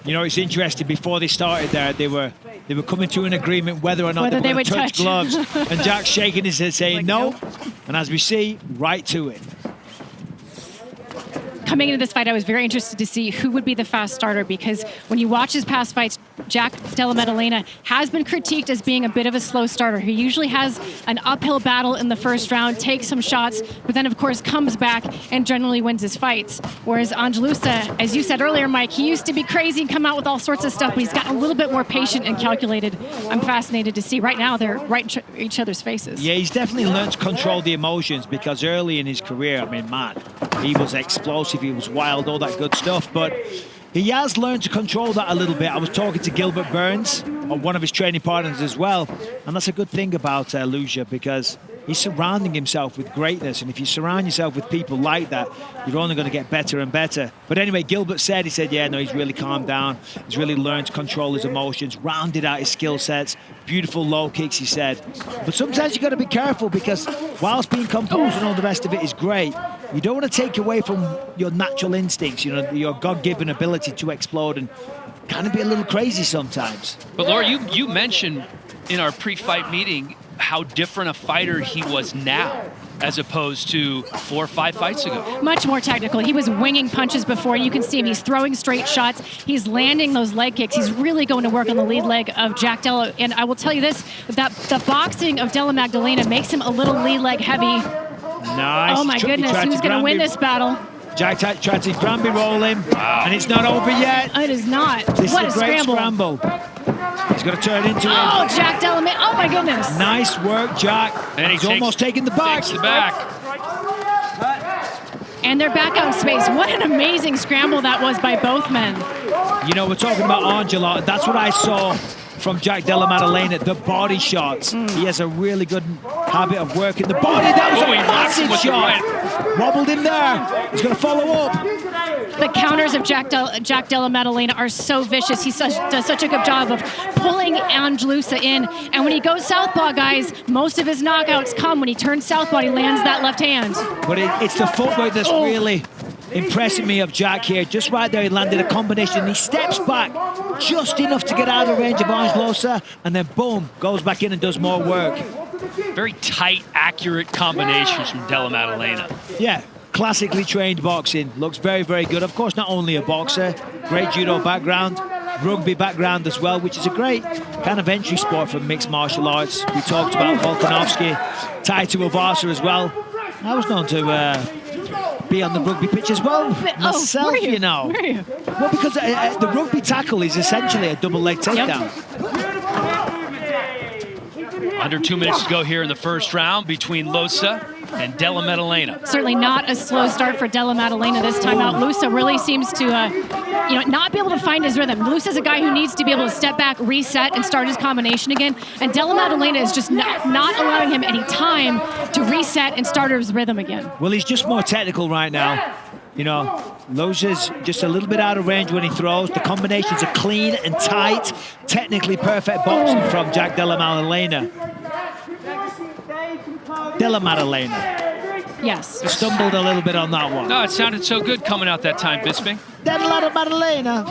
You know, it's interesting. Before they started there, they were coming to an agreement whether or not they would touch gloves. And Jack's shaking his head saying like, no. And as we see, right to it. Coming into this fight, I was very interested to see who would be the fast starter, because when you watch his past fights, Jack Della Maddalena has been critiqued as being a bit of a slow starter. He usually has an uphill battle in the first round, takes some shots, but then, of course, comes back and generally wins his fights. Whereas Loosa, as you said earlier, Mike, he used to be crazy and come out with all sorts of stuff, but he's gotten a little bit more patient and calculated. I'm fascinated to see. Right now, they're right in each other's faces. Yeah, he's definitely learned to control the emotions, because early in his career, I mean, man, he was explosive, he was wild, all that good stuff, but he has learned to control that a little bit. I was talking to Gilbert Burns, one of his training partners as well, and that's a good thing about Loosa, because he's surrounding himself with greatness, and if you surround yourself with people like that, you're only going to get better and better. But anyway, Gilbert said, yeah, no, he's really calmed down. He's really learned to control his emotions, rounded out his skill sets, beautiful low kicks, he said. But sometimes you got to be careful, because whilst being composed and all the rest of it is great, you don't want to take away from your natural instincts, you know, your God-given ability to explode and kind of be a little crazy sometimes. But Laura, you mentioned in our pre-fight meeting how different a fighter he was now as opposed to 4 or 5 fights ago. Much more technical. He was winging punches before, and you can see him. He's throwing straight shots. He's landing those leg kicks. He's really going to work on the lead leg of Jack Della. And I will tell you this, that the boxing of Della Maddalena makes him a little lead leg heavy. Nice. Oh, my goodness. Who's going to win this battle? Jack tried to Granby roll him, and it's not over yet. It is not. This what is a great scramble. He's going to turn into it. Oh, Jack Della Maddalena. Oh, my goodness. Nice work, Jack. And he's almost taking the back. Takes the back. And they're back out in space. What an amazing scramble that was by both men. You know, we're talking about Angela. That's what I saw from Jack Della Maddalena, the body shots. He has a really good habit of working the body. That was a massive shot. Wobbled him there. He's going to follow up. The counters of Jack Della Maddalena are so vicious. He does such a good job of pulling Loosa in. And when he goes southpaw, guys, most of his knockouts come when he turns southpaw. He lands that left hand. But it's the footwork that's really impressing me of Jack here. Just right there, he landed a combination. He steps back just enough to get out of range of Loosa, and then boom, goes back in and does more work. Very tight, accurate combinations from Della Maddalena. Yeah, classically trained boxing. Looks very, very good. Of course, not only a boxer, great judo background, rugby background as well, which is a great kind of entry sport for mixed martial arts. We talked about Volkanovski, tied to Avasa as well. I was known to be on the rugby pitch as well myself, you know. Well, because the rugby tackle is essentially a double leg takedown. Under 2 minutes to go here in the first round between Loosa and Della Maddalena. Certainly not a slow start for Della Maddalena this time out. Loosa really seems to not be able to find his rhythm. Loosa's a guy who needs to be able to step back, reset, and start his combination again. And Della Maddalena is just not allowing him any time to reset and start his rhythm again. Well, he's just more technical right now. You know, Loosa's just a little bit out of range when he throws. The combinations are clean and tight. Technically perfect boxing from Jack Della Maddalena. Della Maddalena. Yes. Stumbled a little bit on that one. No, it sounded so good coming out that time, Bisping. Della Maddalena.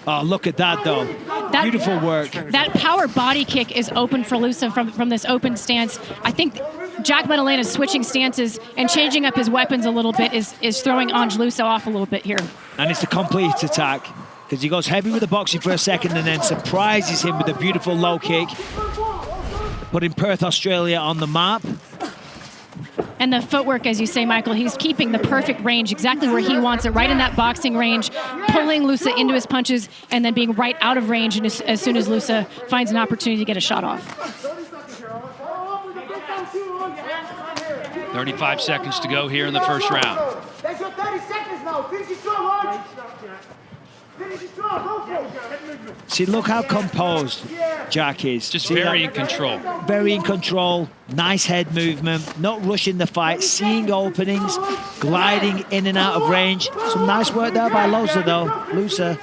Oh, look at that, though. Beautiful work. That power body kick is open for Loosa from this open stance. I think Jack Maddalena switching stances and changing up his weapons a little bit is throwing Loosa off a little bit here. And it's the complete attack, because he goes heavy with the boxing for a second and then surprises him with a beautiful low kick, putting Perth, Australia on the map. And the footwork, as you say, Michael, he's keeping the perfect range, exactly where he wants it, right in that boxing range, pulling Loosa into his punches and then being right out of range and as soon as Loosa finds an opportunity to get a shot off. 35 seconds to go here in the first round. That's your 30 seconds now. Finish it strong, Arch. Finish it strong. Go for it. See, look how composed Jack is. Just See very that? in control. Very in control. Nice head movement. Not rushing the fight. Seeing openings. Gliding in and out of range. Some nice work there by Loosa, though. Loosa.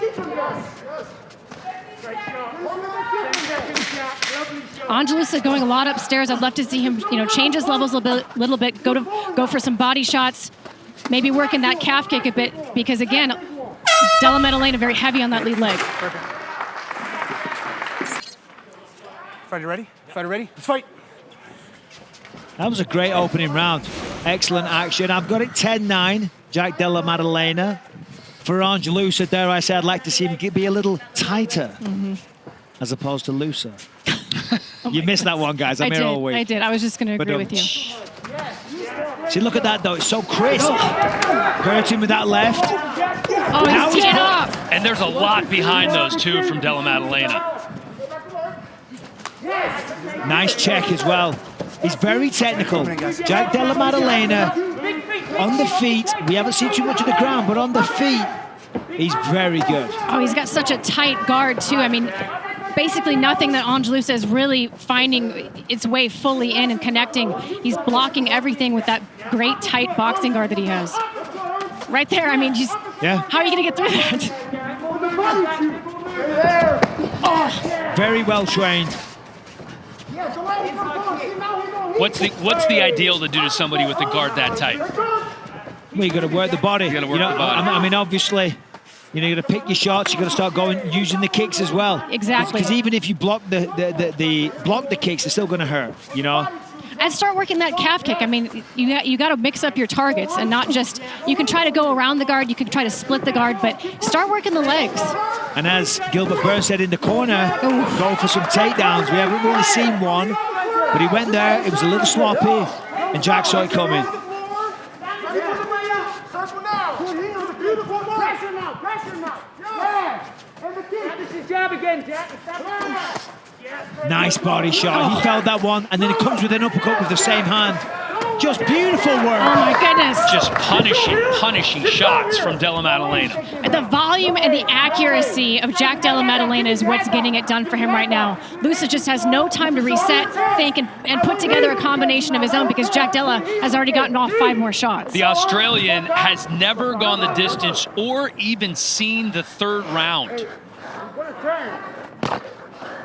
Loosa going a lot upstairs. I'd love to see him, change his levels a little bit. Go for some body shots. Maybe working that calf kick a bit, because again, Della Maddalena very heavy on that lead leg. Perfect. Fighter ready? Fighter ready? Let's fight. That was a great opening round. Excellent action. I've got it 10-9, Jack Della Maddalena. For Loosa, dare I say, I'd like to see him be a little tighter as opposed to looser. You missed that one, guys. I'm here all week. I did. I was just going to agree with you. See, look at that, though. It's so crisp. Hurt him with that left. Oh, Now he's teeing put- off. And there's a lot behind those two from Della Maddalena. Nice check as well. He's very technical. Jack Della Maddalena on the feet. We haven't seen too much of the ground, but on the feet, he's very good. Oh, he's got such a tight guard, too. I mean, basically nothing that Loosa is really finding its way fully in and connecting. He's blocking everything with that great tight boxing guard that he has. Right there, I mean, just how are you going to get through that? Oh, very well trained. What's the ideal to do to somebody with the guard that tight? Well, you got to work the body. You got to work the body. I mean, obviously, you know, you got to pick your shots. You got to start going using the kicks as well. Exactly. Because even if you block the kicks, it's still going to hurt. You know. And start working that calf kick. I mean, you got to mix up your targets and not just, you can try to go around the guard, you can try to split the guard, but start working the legs. And as Gilbert Burns said in the corner, go for some takedowns. We haven't really seen one, but he went there. It was a little sloppy, and Jack saw it coming. Jab again, Jack. Nice body shot. He felt that one, and then it comes with an uppercut with the same hand. Just beautiful work. Oh my goodness. Just punishing shots from Della Maddalena. The volume and the accuracy of Jack Della Maddalena is what's getting it done for him right now. Loosa just has no time to reset, think, and put together a combination of his own because Jack Della has already gotten off 5 more shots. The Australian has never gone the distance or even seen the 3rd round.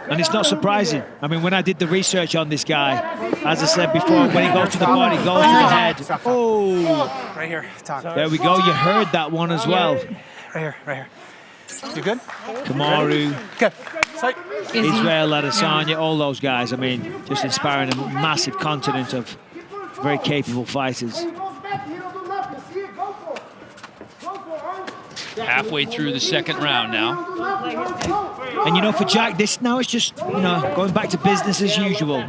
And it's not surprising. I mean, when I did the research on this guy, as I said before, when he goes to the body, goes to the head. Oh! Right here, top. There we go. You heard that one as well. Right here, right here. You good? Kamaru, Good. Fight. Israel Adesanya, all those guys. I mean, just inspiring a massive continent of very capable fighters. Halfway through the 2nd round now. And you know, for Jack, this now is just, you know, going back to business as usual.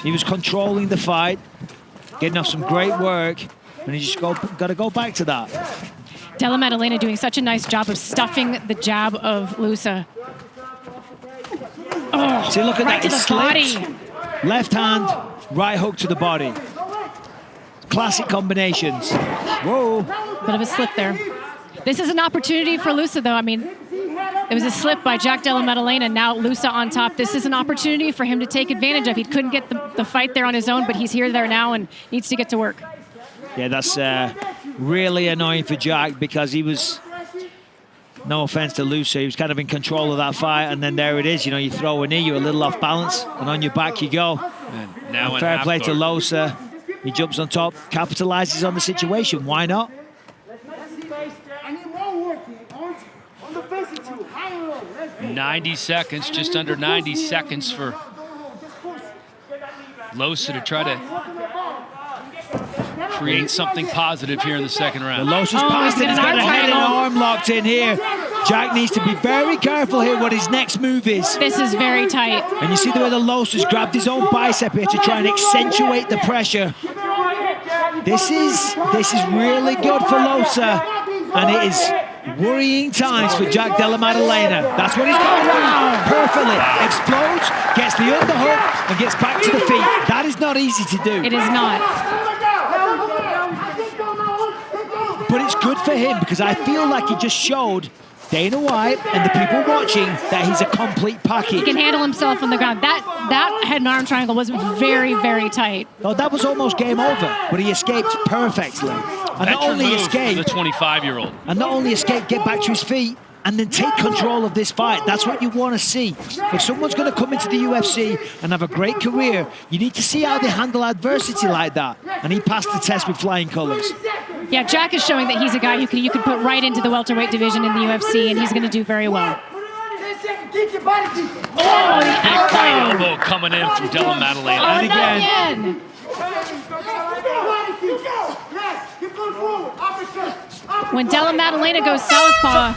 He was controlling the fight, getting off some great work, and he just got to go back to that. Della Maddalena doing such a nice job of stuffing the jab of Loosa. Oh, see, look at right that. to It the body. slips. Left hand, right hook to the body. Classic combinations. Whoa. Bit of a slip there. This is an opportunity for Loosa, though. I mean, it was a slip by Jack Della Maddalena. Now Loosa on top. This is an opportunity for him to take advantage of. He couldn't get the fight there on his own, but he's here there now and needs to get to work. Yeah, that's really annoying for Jack because he was, no offense to Loosa, he was kind of in control of that fight, and then there it is. You know, you throw a knee, you're a little off balance, and on your back you go. And now in fair half play to guard. Loosa. He jumps on top, capitalizes on the situation. Why not? 90 seconds, just under 90 seconds for Loosa to try to create something positive here in the 2nd round. Losa's passed it. He's got a head and arm locked in here. Jack needs to be very careful here what his next move is. This is very tight. And you see the way the Losa's grabbed his own bicep here to try and accentuate the pressure. This is really good for Losa, and it is worrying times for Jack Della Maddalena. That's what he's got. Wow, perfectly. Explodes, gets the underhook, and gets back to the feet. That is not easy to do. It is not. But it's good for him because I feel like he just showed Dana White and the people watching that he's a complete package. He can handle himself on the ground. That head and arm triangle was very, very tight. Oh, that was almost game over, but he escaped perfectly. And not only escaped, the 25-year-old. And not only escape, get back to his feet, and then take control of this fight. That's what you want to see. If someone's going to come into the UFC and have a great career, you need to see how they handle adversity like that. And he passed the test with flying colors. Yeah, Jack is showing that he's a guy you can put right into the welterweight division in the UFC, and he's going to do very well. Oh, the Big right elbow. elbow coming in from Della Maddalena. Oh, And not again. again. When Della Maddalena goes southpaw,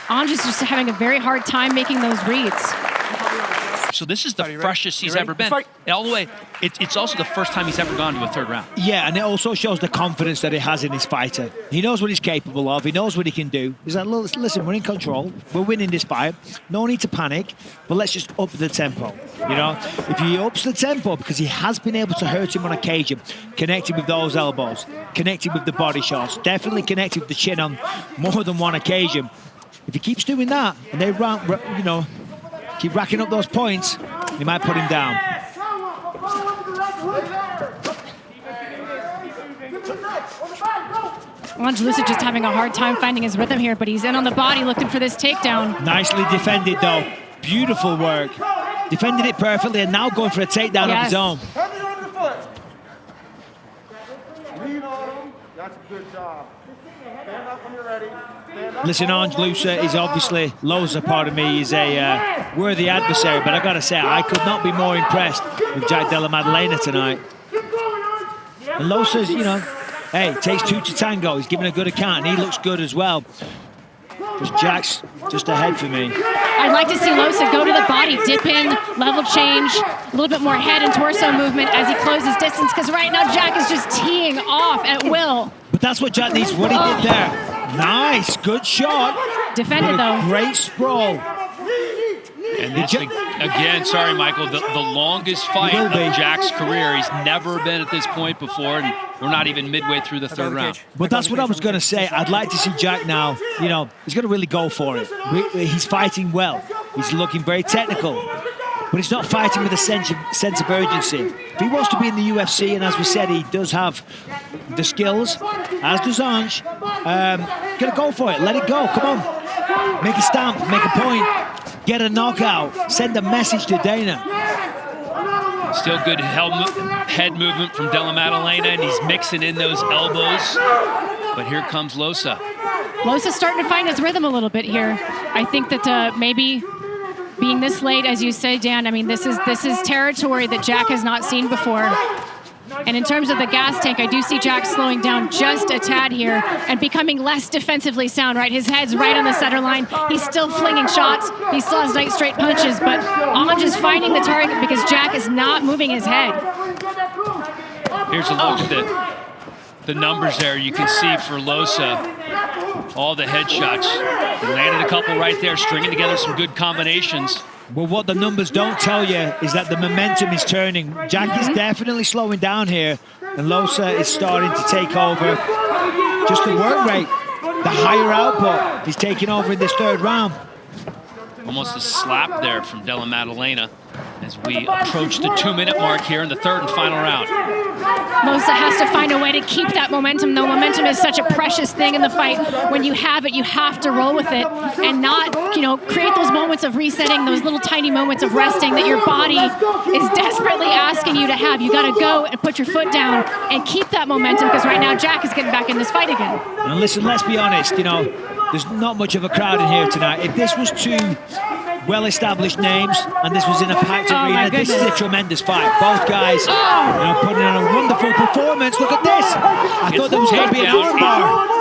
Ange's just having a very hard time making those reads. So this is the Ready? freshest he's You ready? ever been. Fight. And all the way, it's also the first time he's ever gone to a third round. Yeah, and it also shows the confidence that he has in his fighter. He knows what he's capable of. He knows what he can do. He's like, listen, we're in control. We're winning this fight. No need to panic, but let's just up the tempo. You know, if he ups the tempo, because he has been able to hurt him on occasion, connecting with those elbows, connecting with the body shots, definitely connecting with the chin on more than one occasion. If he keeps doing that, and they keep racking up those points, he might put him down. Loosa just having a hard time finding his rhythm here, but he's in on the body looking for this takedown. Nicely defended, though. Beautiful work. Defended it perfectly, and now going for a takedown of his own. Lean on him. That's a good job. Stand up when you're ready. Listen, Loosa is obviously, Loosa, pardon me, is a worthy adversary, but I gotta say, I could not be more impressed with Jack Della Maddalena tonight. And Loosa's, hey, takes two to tango. He's giving a good account, and he looks good as well. Just Jack's just ahead for me. I'd like to see Loosa go to the body, dip in, level change, a little bit more head and torso movement as he closes distance, because right now Jack is just teeing off at will. But that's what Jack needs, what he did there. Nice, good shot. Defended, though. Great sprawl. And this, again, sorry, Michael, the longest fight of Jack's career. He's never been at this point before, and we're not even midway through the third round. But that's what I was going to say. I'd like to see Jack now, he's going to really go for it. He's fighting well. He's looking very technical. But he's not fighting with a sense of urgency. If he wants to be in the UFC, and as we said, he does have the skills, as does Ange, gonna go for it. Let it go. Come on. Make a stamp. Make a point. Get a knockout. Send a message to Dana. Still good head movement from Della Maddalena, and he's mixing in those elbows. But here comes Loosa. Losa's starting to find his rhythm a little bit here. I think that maybe being this late, as you say, Dan, I mean, this is territory that Jack has not seen before. And in terms of the gas tank, I do see Jack slowing down just a tad here and becoming less defensively sound, right? His head's right on the center line. He's still flinging shots. He still has nice straight punches, but Ange is finding the target because Jack is not moving his head. Here's a look at the numbers there. You can see for Loosa, all the headshots. He landed a couple right there, stringing together some good combinations. Well, what the numbers don't tell you is that the momentum is turning. Jack is definitely slowing down here, and Loosa is starting to take over. Just the work rate, the higher output. He's taking over in this third round. Almost a slap there from Della Maddalena as we approach the 2-minute mark here in the third and final round. Loosa has to find a way to keep that momentum, though. Momentum is such a precious thing in the fight. When you have it, you have to roll with it and not, create those moments of resetting, those little tiny moments of resting that your body is desperately asking you to have. You got to go and put your foot down and keep that momentum, because right now Jack is getting back in this fight again. And listen, let's be honest, there's not much of a crowd in here tonight. If this was two well-established names and this was in a packed arena, this is a tremendous fight. Both guys putting on a wonderful performance. Look at this. I thought there was going to be an armbar.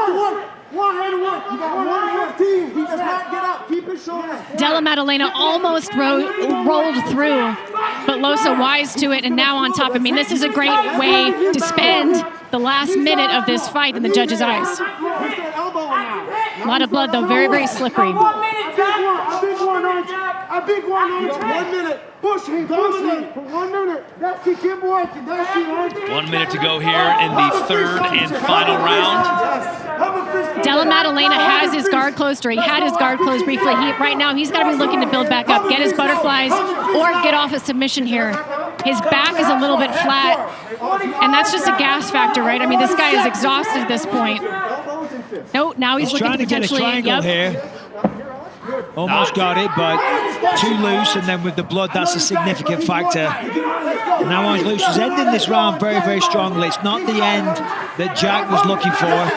Della Maddalena almost rolled through, but Loosa wise to it and now on top. I mean, this is a great way to spend the last minute of this fight in the judge's eyes. A lot of blood, though. Very, very slippery. A big one. 1 minute. Push him. For 1 minute. That's it. Keep working. That's it. 1 minute to go here in the third and final round. Della Maddalena has his guard closed, or he had his guard closed briefly. Right now, he's got to be looking to build back up, get his butterflies, or get off a submission here. His back is a little bit flat, and that's just a gas factor, right? I mean, this guy is exhausted at this point. No, now he's looking trying to get a potentially. triangle here. Almost got it, but too loose, and then with the blood, that's a significant factor. Now Orange Loosa's ending this round very, very strongly. It's not the end that Jack was looking for.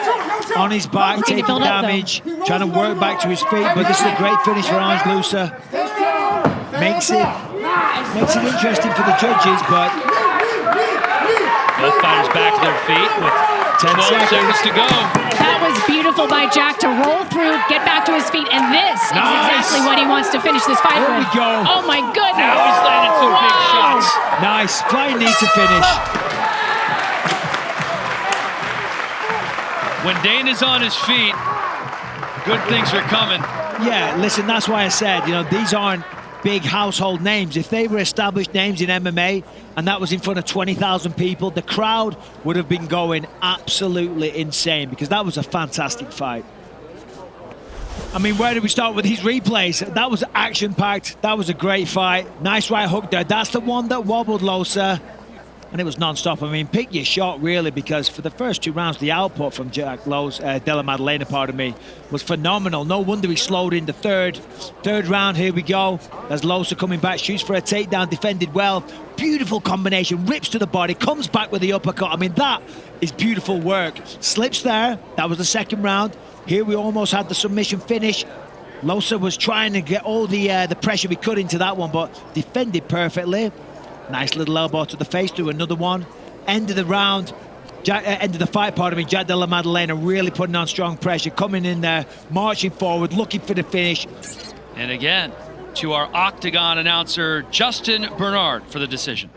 On his back, taking damage, trying to work back to his feet, but this is a great finish for Orange Loosa. Makes it interesting for the judges, but both fighters back to their feet with 12 seconds to go. That was beautiful by Jack to roll through, get back to his feet, and this is exactly what he wants to finish this fight with. There we go. Oh my goodness. Now he's landing two big shots. Nice. Flying knee to finish. When Dana's on his feet, good things are coming. Yeah, listen, that's why I said, these aren't big household names. If they were established names in MMA and that was in front of 20,000 people, the crowd would have been going absolutely insane because that was a fantastic fight. I mean, where did we start with these replays? That was action-packed. That was a great fight. Nice right hook there. That's the one that wobbled Loosa. And it was non-stop. I mean, pick your shot, really, because for the first 2 rounds, the output from Jack Della Maddalena, was phenomenal. No wonder he slowed in the third. Third round, here we go. As Loosa coming back, shoots for a takedown, defended well. Beautiful combination, rips to the body, comes back with the uppercut. I mean, that is beautiful work. Slips there. That was the second round. Here we almost had the submission finish. Loosa was trying to get all the pressure we could into that one, but defended perfectly. Nice little elbow to the face, do another one. End of the round, end of the fight, Jack Della Maddalena really putting on strong pressure, coming in there, marching forward, looking for the finish. And again, to our Octagon announcer, Justin Bernard, for the decision.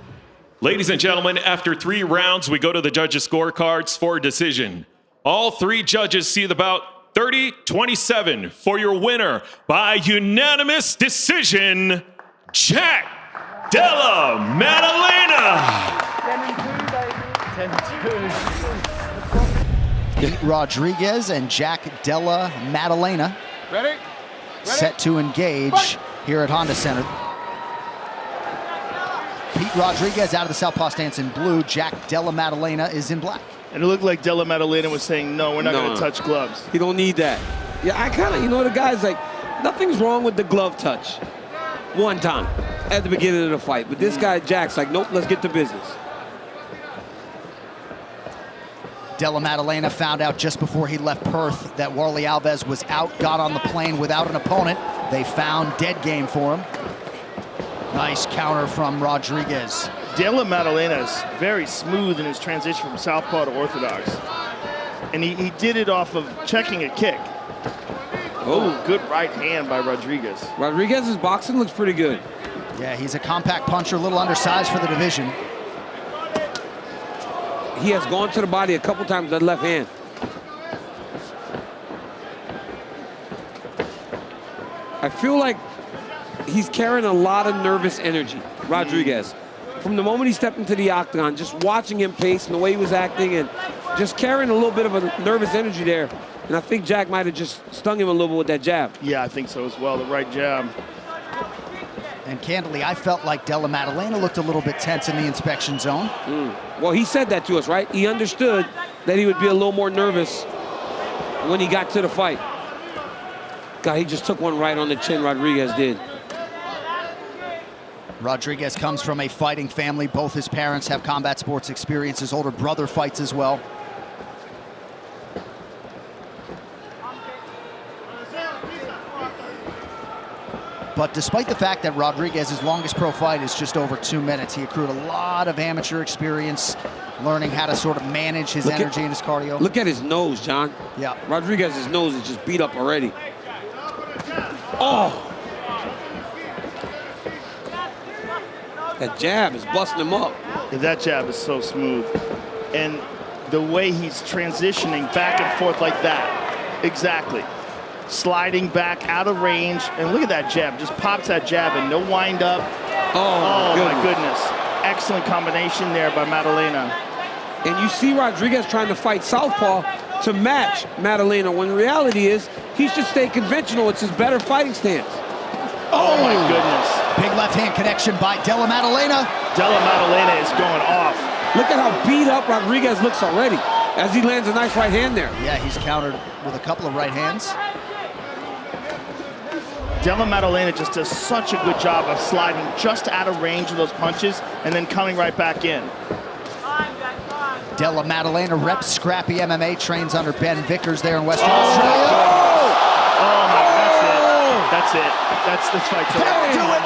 Ladies and gentlemen, after 3 rounds, we go to the judges' scorecards for a decision. All 3 judges see the bout 30-27 for your winner by unanimous decision, Jack Della Maddalena. 10-2. Pete Rodriguez and Jack Della Maddalena set to engage here at Honda Center. Pete Rodriguez out of the southpaw stance in blue. Jack Della Maddalena is in black. And it looked like Della Maddalena was saying, no, we're not going to touch gloves. You don't need that. Yeah, I kind of, the guy's like, nothing's wrong with the glove touch. One time at the beginning of the fight. But this guy, Jack's like, nope, let's get to business. Della Maddalena found out just before he left Perth that Warlley Alves was out, got on the plane without an opponent. They found dead game for him. Nice counter from Rodriguez. Della Maddalena is very smooth in his transition from southpaw to orthodox. And he did it off of checking a kick. Oh, good right hand by Rodriguez. Rodriguez's boxing looks pretty good. Yeah, he's a compact puncher, a little undersized for the division. He has gone to the body a couple times with that left hand. I feel like he's carrying a lot of nervous energy, Rodriguez. From the moment he stepped into the octagon, just watching him pace and the way he was acting and just carrying a little bit of a nervous energy there. And I think Jack might have just stung him a little bit with that jab. Yeah, I think so as well, the right jab. And candidly, I felt like Della Maddalena looked a little bit tense in the inspection zone. Well, he said that to us, right? He understood that he would be a little more nervous when he got to the fight. God, he just took one right on the chin, Rodriguez did. Rodriguez comes from a fighting family. Both his parents have combat sports experience. His older brother fights as well. But despite the fact that Rodriguez's longest pro fight is just over 2 minutes, he accrued a lot of amateur experience, learning how to sort of manage his energy and his cardio. Look at his nose, John. Yeah. Rodriguez's nose is just beat up already. Oh! That jab is busting him up. That jab is so smooth. And the way he's transitioning back and forth like that. Exactly. Sliding back out of range. And look at that jab. Just pops that jab and no wind up. Oh my goodness. Excellent combination there by Maddalena. And you see Rodriguez trying to fight southpaw to match Maddalena, when the reality is he should stay conventional. It's his better fighting stance. Oh my goodness. Big left hand connection by Della Maddalena. Della Maddalena is going off. Look at how beat up Rodriguez looks already as he lands a nice right hand there. Yeah, he's countered with a couple of right hands. Della Maddalena just does such a good job of sliding just out of range of those punches and then coming right back in. Della Maddalena reps scrappy MMA, trains under Ben Vickers there in Western Australia. Oh my, that's it. This fight's over. That'll do it.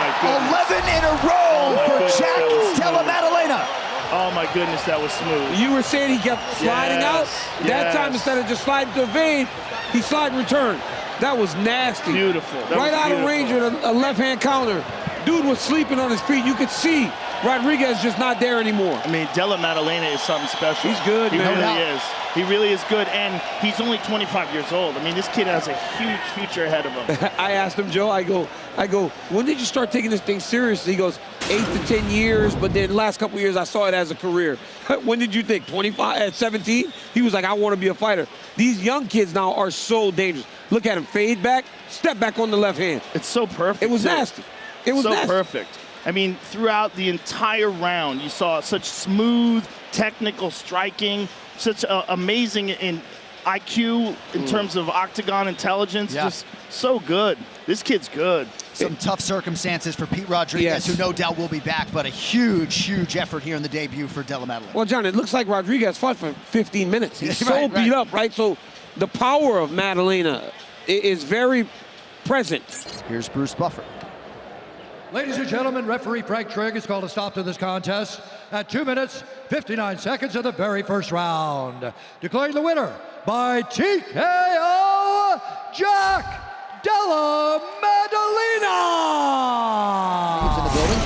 11 in a row for Jack Della Maddalena. Oh my goodness, that was smooth. You were saying he kept sliding out? That time, instead of just sliding to evade, he slid and returned. That was nasty. Beautiful. Right out of range with a left-hand counter. Dude was sleeping on his feet. You could see Rodriguez just not there anymore. I mean, Della Maddalena is something special. He's good, He man. really is. He really is good, and he's only 25 years old. I mean, this kid has a huge future ahead of him. I asked him, Joe, I go, when did you start taking this thing seriously? He goes, 8 to 10 years, but then the last couple years I saw it as a career. When did you think? 25, at 17? He was like, I want to be a fighter. These young kids now are so dangerous. Look at him, fade back, step back on the left hand. It's so perfect. It was nasty. It was so nasty. perfect. I mean, throughout the entire round, you saw such smooth, technical striking, such amazing in IQ in terms of Octagon intelligence. Yeah. Just so good. This kid's good. Some tough circumstances for Pete Rodriguez, Yes. who no doubt will be back, but a huge, huge effort here in the debut for Della Maddalena. Well, John, it looks like Rodriguez fought for 15 minutes. He's so Right, beat right. up, right? So the power of Maddalena is very present. Here's Bruce Buffer. Ladies and gentlemen, referee Frank Trigg has called a stop to this contest at 2 minutes, 59 seconds of the very first round. Declaring the winner by TKO, Jack Della Maddalena! He's in the building.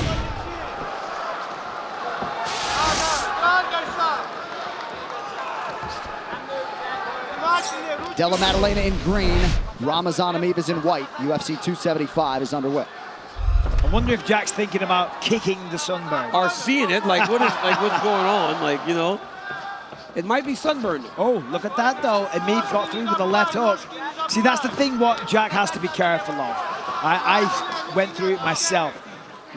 Della Maddalena in green, Ramazan Emmev is in white. UFC 275 is underway. I wonder if Jack's thinking about kicking the sunburn. Are seeing it, like what's going on? Like, you know, it might be sunburned. Oh, look at that though. Emmev got through with a left hook. See, that's the thing what Jack has to be careful of. I went through it myself.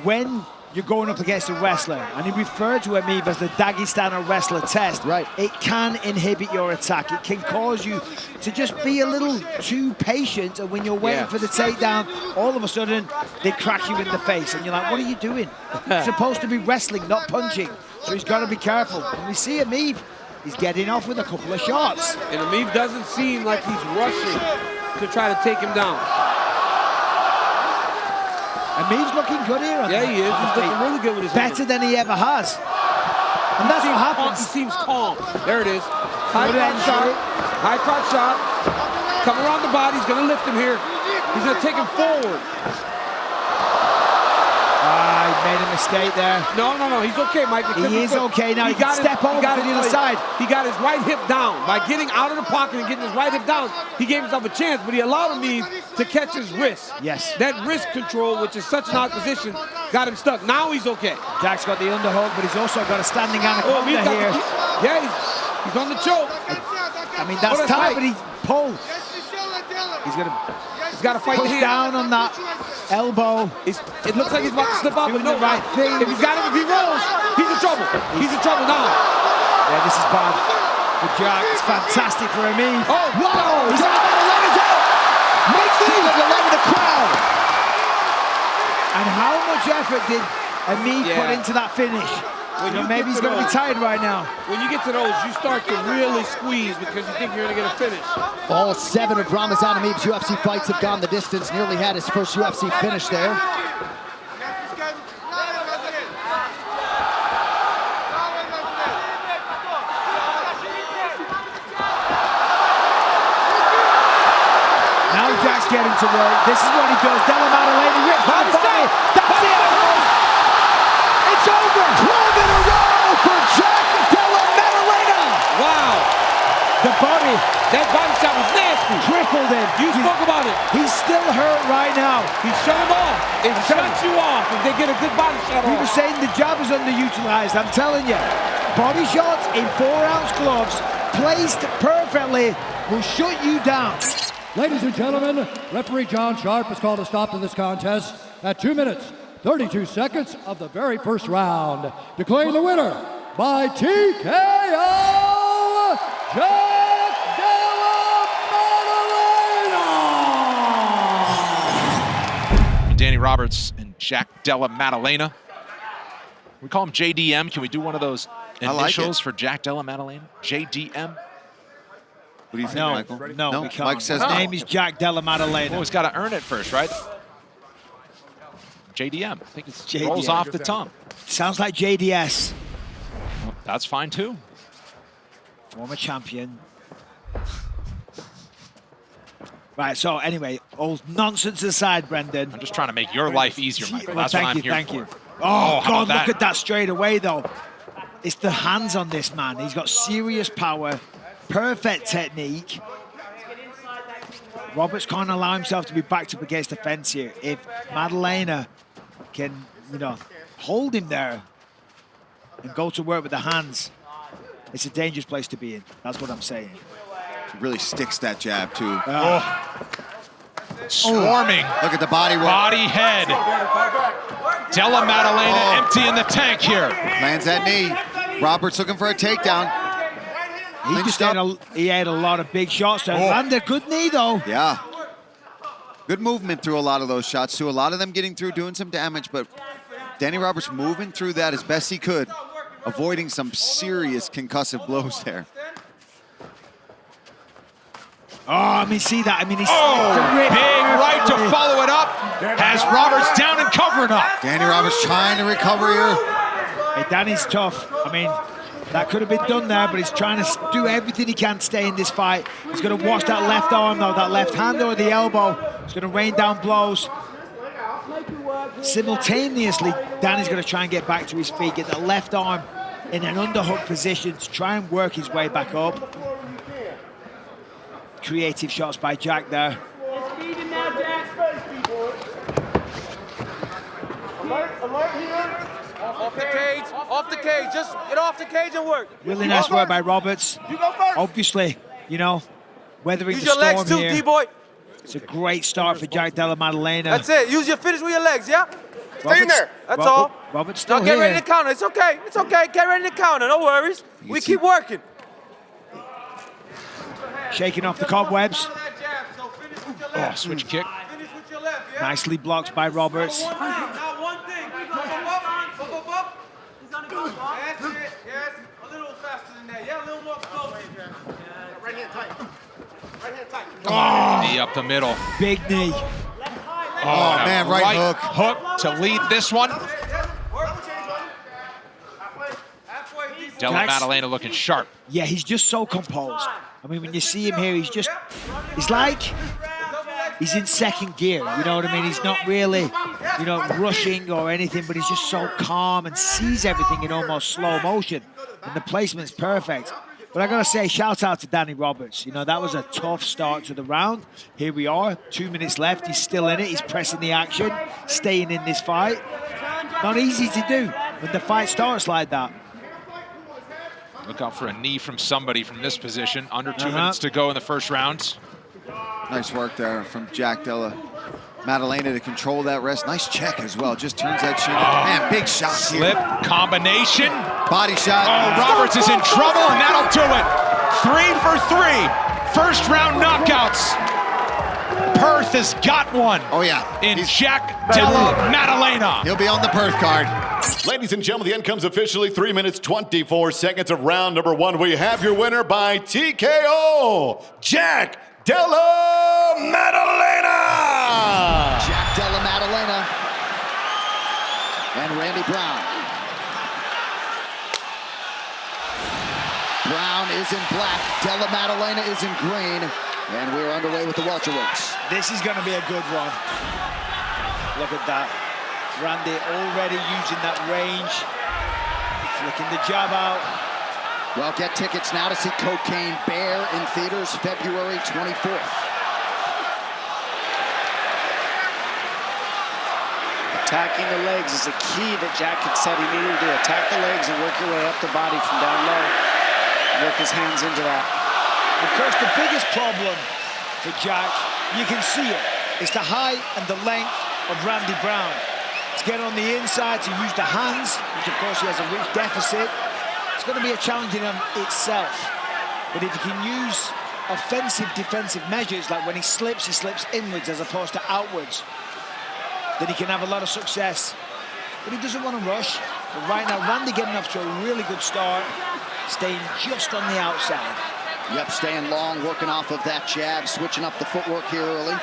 When you're going up against a wrestler, and he referred to Emmev as the Dagestani wrestler test, right? It can inhibit your attack. It can cause you to just be a little too patient, and when you're waiting for the takedown, all of a sudden, they crack you in the face, and you're like, what are you doing? You're supposed to be wrestling, not punching. So he's got to be careful. And we see Emmev, he's getting off with a couple of shots. And Emmev doesn't seem like he's rushing to try to take him down. Emmev's looking good here. Yeah, he is. He's looking really good with his better than he ever has. And that's what happens. He seems calm. There it is. High crotch shot. High crotch shot. Come around the body. He's going to lift him here. He's going to take him forward. He made a mistake there. No. He's okay, Mike. He is okay now. He can step over to the other side. He got his right hip down. By getting out of the pocket and getting his right hip down, he gave himself a chance, but he allowed Emmev to catch his wrist. Yes. That wrist control, which is such an odd position, got him stuck. Now he's okay. Jack's got the underhook, but he's also got a standing anaconda here. He's on the choke. I mean, that's tight, but he pulled. He's got to fight push the hand. down on that elbow. It looks like he's about to slip out, but no, the right thing. If he's got him, if he rolls, he's in trouble. He's in trouble now. Yeah, this is bad for Jack. It's fantastic for Emmev. Oh, whoa! He's out of the legs out. Make things of the leg of the crowd. And how much effort did Emmev put into that finish? Maybe he's going to be tired right now. When you get to those, you start to really squeeze because you think you're going to get a finish. All 7 of Ramazan Emmev's UFC fights have gone the distance. Nearly had his first UFC finish there. Now Jack's getting to work. This is what he does. Della Maddalena rips by the body. That's it. It's over. 12 in a row for Jack Della Maddalena. Wow. The body. That body shot was nasty. Crippled him. You spoke about it. He's still hurt right now. He shut him off. It shuts you off if they get a good body shot He off. was saying the jab is underutilized. I'm telling you. Body shots in 4-ounce gloves, placed perfectly, will shut you down. Ladies and gentlemen, referee John Sharp has called a stop to this contest at 2 minutes, 32 seconds of the very first round. Declaring the winner by TKO, Jack Della Maddalena! Danny Roberts and Jack Della Maddalena. We call him JDM. Can we do one of those initials for Jack Della Maddalena? JDM? What do you think, No, Michael? no, we can't. Mike says His no. name is Jack Della Maddalena. Well, he's got to earn it first, right? JDM. I think it JDM. rolls off the tongue. Sounds like JDS. Well, that's fine, too. Former champion. Right, so anyway, all nonsense aside, Brendan. I'm just trying to make your life easier, Michael. That's what I'm here thank for. you. Oh, how God, about that? look at that straight away, though. It's the hands on this man. He's got serious power, perfect technique. Roberts can't allow himself to be backed up against the fence here. If Maddalena can, you know, hold him there and go to work with the hands, it's a dangerous place to be in. That's what I'm saying. He really sticks that jab, too. Swarming. Look at the body work. Body head. Della Maddalena empty in the tank here. Lands that knee. Roberts looking for a takedown. He had a lot of big shots there. Landed a good knee, though. Yeah. Good movement through a lot of those shots, too. A lot of them getting through, doing some damage, but Danny Roberts moving through that as best he could, avoiding some serious concussive blows there. Oh, I mean, see that? I mean, he's big right to follow it up. Has Roberts down and covering up. Danny Roberts trying to recover here. Hey, Danny's tough. I mean, that could have been done there, but he's trying to do everything he can to stay in this fight. He's going to watch that left arm, though, that left hand or the elbow. He's going to rain down blows. Simultaneously, Danny's going to try and get back to his feet, get the left arm in an underhook position to try and work his way back up. Creative shots by Jack there. Off the cage, just get off the cage and work. Really nice work by Roberts. You go first. Obviously, you know, weathering Use the your legs storm too, here. D-boy. It's a great start for Jack Della Maddalena. That's it. Use your finish with your legs, yeah? Stay in there. That's all. Roberts still now get here. ready to counter. It's okay. It's okay. Get ready to counter. No worries. We keep working. Shaking off the cobwebs. Oh, switch kick. Nicely blocked by Roberts. Now one thing. Up. That's it. Yes. A little faster than that. Yeah, a little more slow. Right hand tight. Right hand tight. Knee up the middle. Big knee. Oh, man, right hook. Hook to lead this one. Della Maddalena looking sharp. Yeah, he's just so composed. I mean, when you see him here, he's like, he's in second gear, you know what I mean? He's not really, you know, rushing or anything, but he's just so calm and sees everything in almost slow motion. And the placement's perfect. But I gotta say, shout out to Danny Roberts. You know, that was a tough start to the round. Here we are, 2 minutes left. He's still in it. He's pressing the action, staying in this fight. Not easy to do when the fight starts like that. Look out for a knee from somebody from this position. Under 2 minutes to go in the first round. Nice work there from Jack Della Maddalena to control that rest. Nice check as well. Just turns that chin. Man, big shot Slip, here. combination. Body shot. Oh, Roberts is in trouble, and that'll do it. 3 for 3. First round knockouts. Perth has got one. Oh, yeah. In Jack Della Maddalena. He'll be on the Perth card. Ladies and gentlemen, the end comes officially 3 minutes, 24 seconds of round number 1. We have your winner by TKO, Jack Della Maddalena. Jack Della Maddalena and Randy Brown. Brown is in black, Della Maddalena is in green, and we're underway with the welterweights. This is gonna be a good one. Look at that. Randy already using that range. Flicking the jab out. Well, get tickets now to see Cocaine Bear in theaters February 24th. Attacking the legs is the key that Jack had said he needed to do. Attack the legs and work your way up the body from down low. Work his hands into that. Of course, the biggest problem for Jack, you can see it, is the height and the length of Randy Brown. To get on the inside, to use the hands, which of course he has a rich deficit. It's going to be a challenge in itself. But if he can use offensive, defensive measures, like when he slips inwards as opposed to outwards, then he can have a lot of success. But he doesn't want to rush. But right now, Randy getting off to a really good start, staying just on the outside. Yep, staying long, working off of that jab, switching up the footwork here early.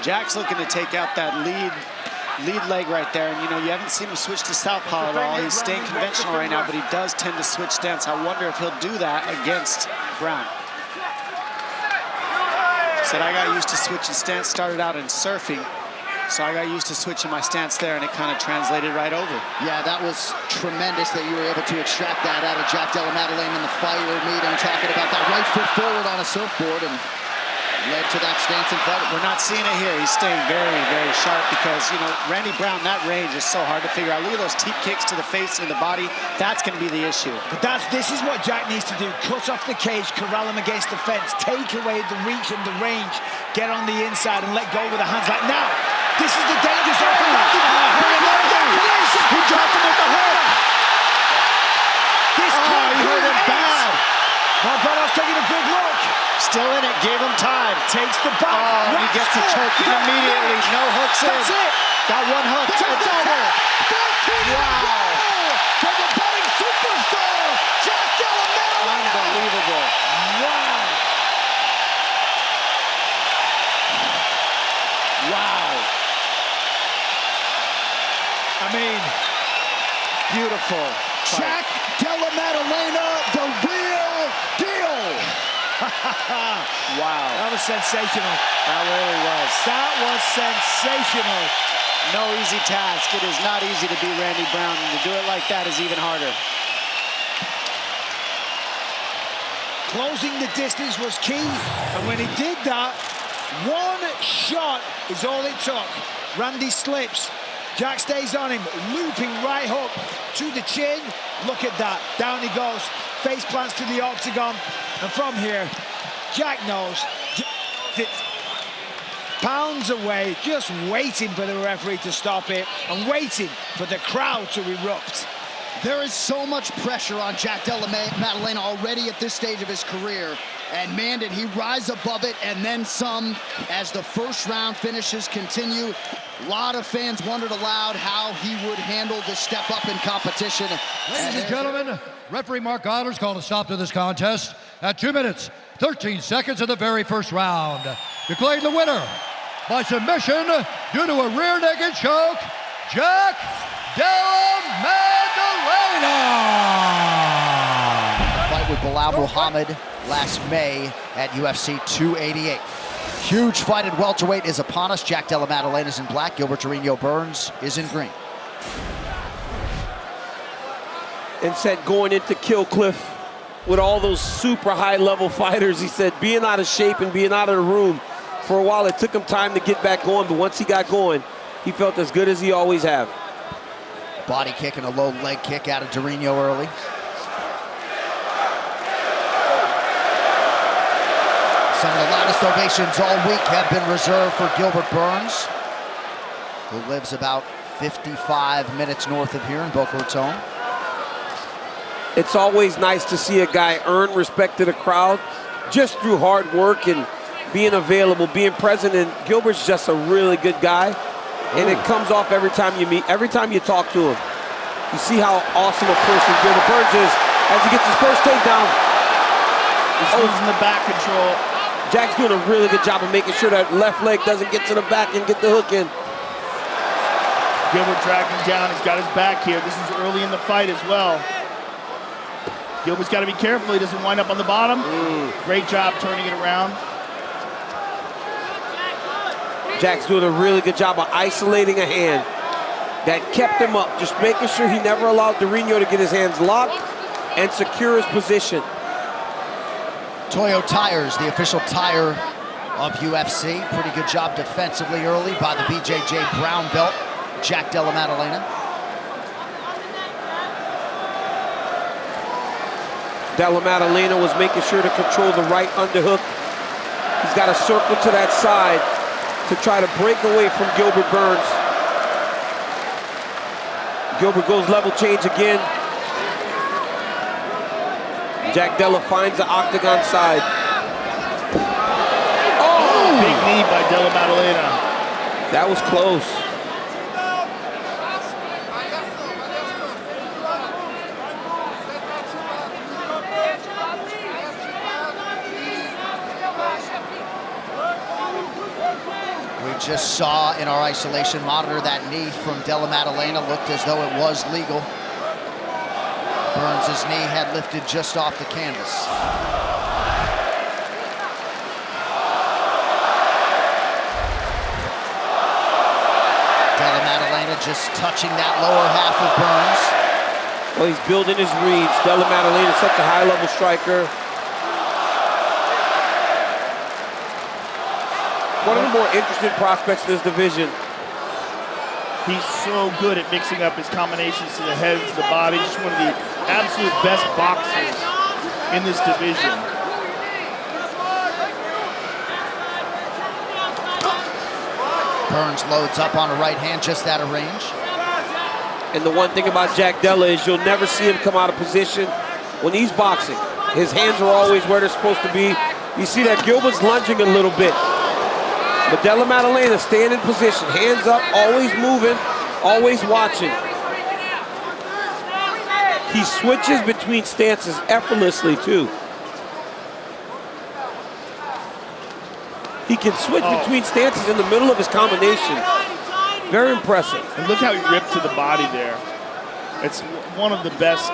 Jack's looking to take out that lead leg right there, and you know, you haven't seen him switch to southpaw at all. He's staying conventional right now, but he does tend to switch stance. I wonder if he'll do that against Brown. Said I got used to switching stance, started out in surfing, so I got used to switching my stance there, and it kind of translated right over. Yeah, that was tremendous that you were able to extract that out of Jack Della Maddalena in the fire meeting, talking about that right foot forward on a surfboard, and led to that stance in front. We're not seeing it here. He's staying very, very sharp because, you know, Randy Brown, that range is so hard to figure out. Look at those teep kicks to the face and the body. That's going to be the issue. But this is what Jack needs to do. Cut off the cage, corral him against the fence, take away the reach and the range, get on the inside and let go with the hands like now. This is the danger zone for Randy. He dropped him with the hook. This he hurt him bad. Margotto's taking a good look. Still in it, gave him time. Takes the back. Oh, he gets the choke immediately. No hooks in. That's it. Got one hook. It's over. Wow. For the budding superstar, Jack Della Maddalena. Unbelievable. Wow. Wow. I mean, beautiful. Jack Della Maddalena, the real deal. Wow. That was sensational. That really was. That was sensational. No easy task. It is not easy to beat Randy Brown, and to do it like that is even harder. Closing the distance was key, and when he did that, one shot is all it took. Randy slips. Jack stays on him, looping right hook to the chin. Look at that. Down he goes. Face plants to the octagon. And from here, Jack knows. Pounds away, just waiting for the referee to stop it and waiting for the crowd to erupt. There is so much pressure on Jack Della Maddalena already at this stage of his career. And man, did he rise above it and then some as the first round finishes continue. A lot of fans wondered aloud how he would handle this step up in competition. Ladies and gentlemen, referee Mark Goddard's called a stop to this contest at 2 minutes, 13 seconds of the very first round. Declaring the winner by submission due to a rear naked choke, Jack Della Maddalena. Fight with Bilal Muhammad last May at UFC 288. Huge fight at welterweight is upon us. Jack Della Maddalena is in black. Gilbert Burns is in green. And said going into Kill Cliff with all those super high-level fighters, he said being out of shape and being out of the room for a while, it took him time to get back going, but once he got going, he felt as good as he always have. Body kick and a low leg kick out of Durinho early. Some of the loudest ovations all week have been reserved for Gilbert Burns, who lives about 55 minutes north of here in Boca Raton. It's always nice to see a guy earn respect to the crowd just through hard work and being available, being present. And Gilbert's just a really good guy. And it comes off every time you meet, every time you talk to him. You see how awesome a person Gilbert Burns is as he gets his first takedown. He's losing the back control. Jack's doing a really good job of making sure that left leg doesn't get to the back and get the hook in. Gilbert dragging down. He's got his back here. This is early in the fight as well. Gilbert's got to be careful he doesn't wind up on the bottom. Great job turning it around. Jack's doing a really good job of isolating a hand that kept him up, just making sure he never allowed Durinho to get his hands locked and secure his position. Toyo Tires, the official tire of UFC. Pretty good job defensively early by the BJJ brown belt, Jack Della Maddalena. Della Maddalena was making sure to control the right underhook. He's got a circle to that side to try to break away from Gilbert Burns. Gilbert goes level change again. Jack Della finds the octagon side. Oh! Big knee by Della Della Maddalena. That was close. We just saw in our isolation monitor that knee from Della Maddalena looked as though it was legal. Burns' knee had lifted just off the canvas. Della Maddalena just touching that lower half of Burns. Well, he's building his reads. Della Maddalena is such a high-level striker. One of the more interesting prospects in this division. He's so good at mixing up his combinations to the head and to the body. Just one of the absolute best boxers in this division. Burns loads up on a right hand just out of range. And the one thing about Jack Della is you'll never see him come out of position when he's boxing. His hands are always where they're supposed to be. You see that Gilbert's lunging a little bit. But Della Maddalena staying in position, hands up, always moving, always watching. He switches between stances effortlessly too. He can switch between stances in the middle of his combination. Very impressive. And look how he ripped to the body there. It's one of the best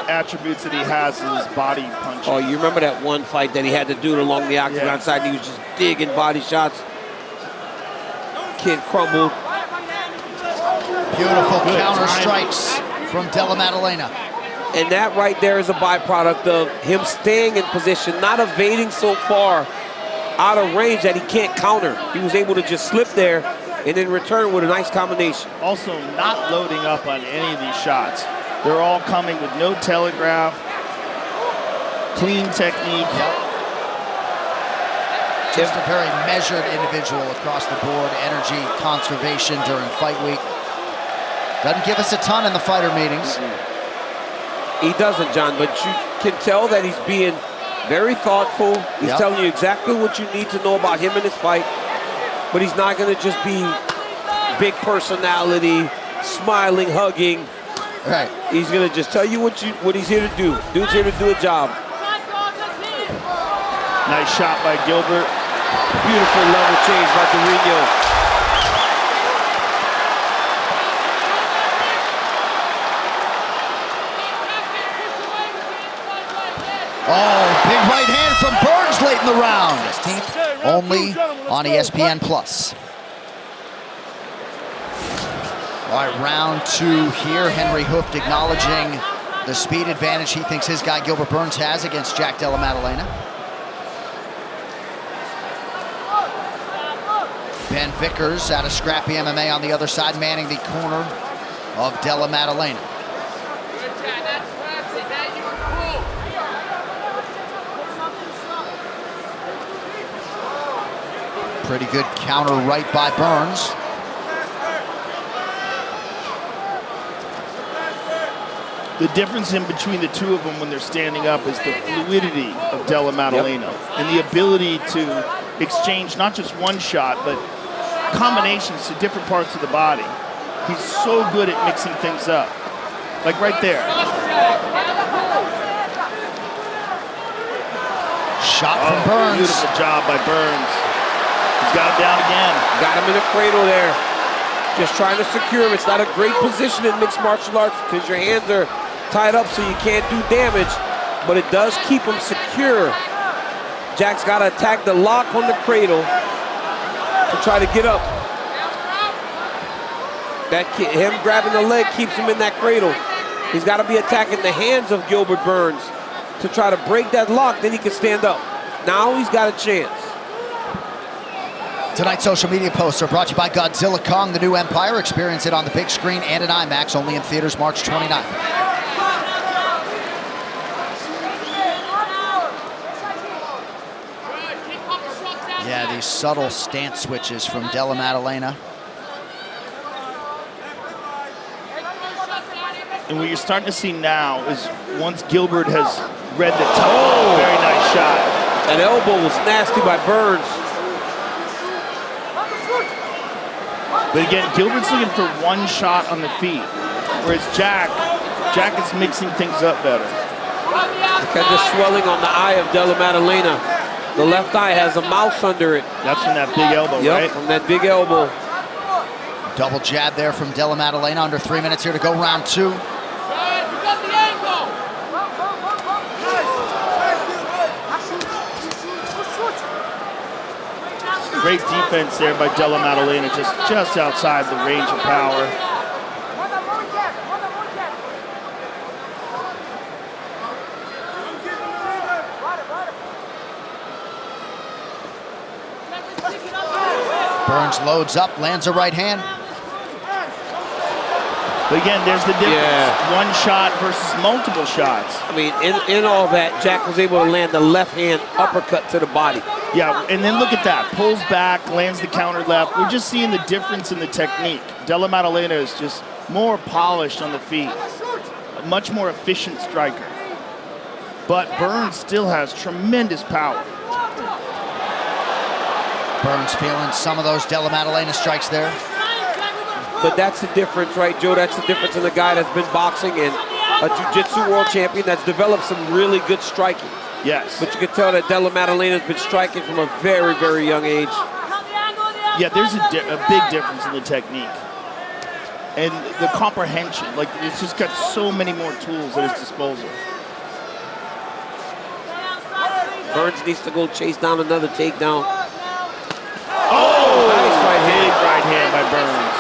attributes that he has is his body punching. Oh, you remember that one fight that he had to do along the octagon side? He was just digging body shots. Kid crumbled. Beautiful counter strikes from Della Maddalena. And that right there is a byproduct of him staying in position, not evading so far out of range that he can't counter. He was able to just slip there and then return with a nice combination. Also not loading up on any of these shots. They're all coming with no telegraph, clean technique. Just a very measured individual across the board. Energy conservation during fight week. Doesn't give us a ton in the fighter meetings. He doesn't, John, but you can tell that he's being very thoughtful. He's telling you exactly what you need to know about him in this fight. But he's not going to just be big personality, smiling, hugging. Right. He's going to just tell you what he's here to do. Dude's here to do a job. Nice shot by Gilbert. Beautiful level change by Durinho. Oh, big right hand from Burns late in the round. Only on ESPN Plus. All right, round two here. Henry Hooft acknowledging the speed advantage he thinks his guy Gilbert Burns has against Jack Della Maddalena. Ben Vickers out of Scrappy MMA on the other side, manning the corner of Della Maddalena. Pretty good counter right by Burns. The difference in between the two of them when they're standing up is the fluidity of Della Maddalena and the ability to exchange not just one shot, but combinations to different parts of the body. He's so good at mixing things up. Like right there. Shot from Burns. Beautiful job by Burns. He's got him down again. Got him in a cradle there. Just trying to secure him. It's not a great position in mixed martial arts because your hands are tied up so you can't do damage, but it does keep him secure. Jack's got to attack the lock on the cradle to try to get up. Him grabbing the leg keeps him in that cradle. He's got to be attacking the hands of Gilbert Burns to try to break that lock, then he can stand up. Now he's got a chance. Tonight's social media posts are brought to you by Godzilla Kong, the new Empire. Experience it on the big screen and in IMAX, only in theaters March 29th. Yeah, these subtle stance switches from Della Maddalena. And what you're starting to see now is once Gilbert has read the top, very nice shot. That elbow was nasty by Burns. But again, Gilbert's looking for one shot on the feet, whereas Jack is mixing things up better. Look at the swelling on the eye of Della Maddalena. The left eye has a mouse under it. That's from that big elbow, yep, right? From that big elbow. Double jab there from Della Maddalena. Under 3 minutes here to go, round 2. Great defense there by Della Maddalena, just outside the range of power. Burns loads up, lands a right hand. But again, there's the difference. Yeah. One shot versus multiple shots. I mean, in all that, Jack was able to land the left hand uppercut to the body. Yeah, and then look at that. Pulls back, lands the counter left. We're just seeing the difference in the technique. Della Maddalena is just more polished on the feet. A much more efficient striker. But Burns still has tremendous power. Burns feeling some of those Della Maddalena strikes there. But that's the difference, right, Joe? That's the difference in a guy that's been boxing and a jiu-jitsu world champion that's developed some really good striking. Yes. But you can tell that Della Maddalena's been striking from a very, very young age. Yeah, there's a big difference in the technique. And the comprehension. Like, it's just got so many more tools at his disposal. Burns needs to go chase down another takedown. Oh! Nice right hand. Big right hand by Burns.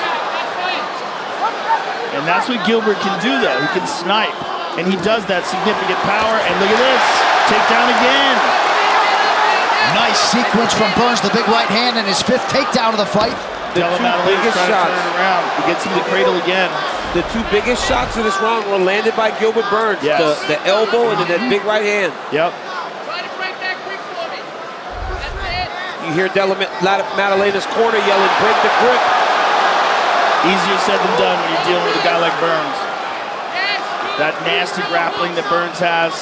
And that's what Gilbert can do, though. He can snipe. And he does that significant power. And look at this. Takedown again. Nice sequence from Burns, the big right hand, and his 5th takedown of the fight. Della Maddalena trying to turn it around. He gets him to cradle again. The 2 biggest shots of this round were landed by Gilbert Burns. Yes. The elbow and then that big right hand. Yep. You hear Della Maddalena's corner yelling, break the grip. Easier said than done when you're dealing with a guy like Burns. That nasty grappling that Burns has.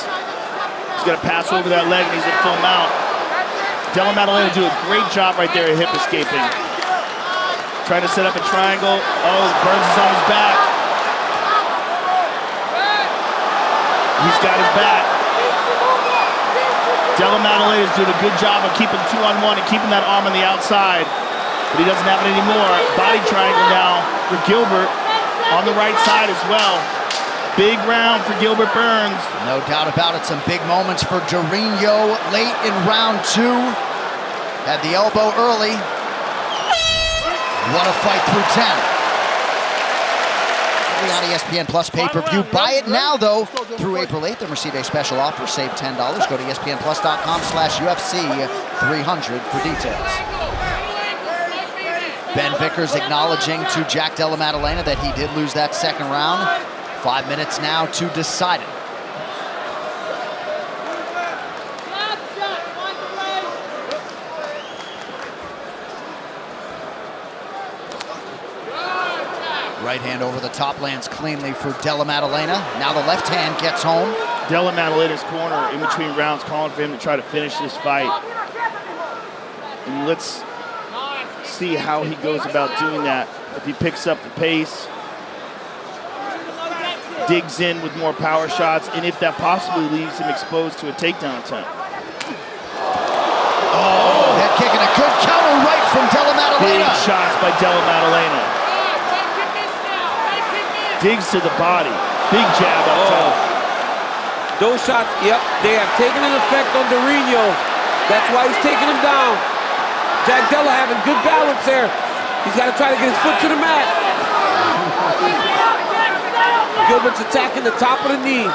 He's got to pass over that leg and he's at full mount. Della Maddalena do a great job right there at hip escaping. Trying to set up a triangle. Oh, Burns is on his back. He's got his back. Della Maddalena is doing a good job of keeping 2-on-1 and keeping that arm on the outside. But he doesn't have it anymore. Body triangle now for Gilbert on the right side as well. Big round for Gilbert Burns. No doubt about it. Some big moments for Jarino late in round 2. Had the elbow early. What a fight through 10. On ESPN Plus pay-per-view. Buy it now, though, through April 8th. And receive a special offer. Save $10. Go to ESPNplus.com/UFC300 for details. Ben Vickers acknowledging to Jack Della Maddalena that he did lose that second round. 5 minutes now to decide it. Right hand over the top lands cleanly for Della Maddalena. Now the left hand gets home. Della Maddalena's corner in between rounds calling for him to try to finish this fight. And let's see how he goes about doing that. If he picks up the pace, digs in with more power shots, and if that possibly leaves him exposed to a takedown attempt. Oh, head kick and a good counter right from Della Maddalena. Big shots by Della Maddalena. Digs to the body. Big jab up top. Those shots, yep, they have taken an effect on Jarino. That's why he's taking him down. Jack Della having good balance there. He's got to try to get his foot to the mat. Gilbert's attacking the top of the knee.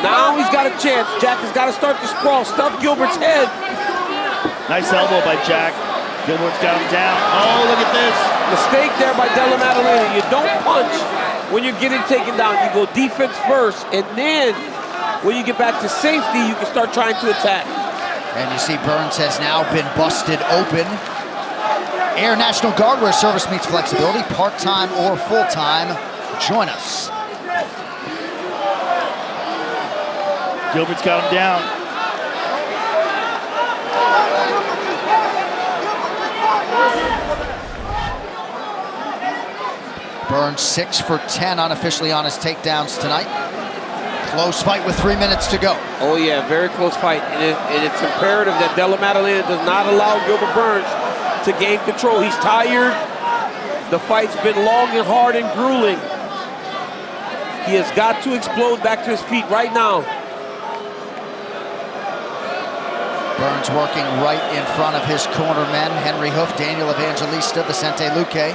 Now he's got a chance. Jack has got to start to sprawl, stuff Gilbert's head. Nice elbow by Jack. Gilbert's got him down. Oh, look at this. Mistake there by Della Maddalena. You don't punch when you're getting taken down. You go defense first, and then when you get back to safety, you can start trying to attack. And you see Burns has now been busted open. Air National Guard, where service meets flexibility, part-time or full-time. Join us. Gilbert's got him down. Burns 6 for 10 unofficially on his takedowns tonight. Close fight with 3 minutes to go. Oh yeah, very close fight. And it's imperative that Della Maddalena does not allow Gilbert Burns to gain control. He's tired. The fight's been long and hard and grueling. He has got to explode back to his feet right now. Burns working right in front of his corner men, Henry Hoof, Daniel Evangelista, Vicente Luque.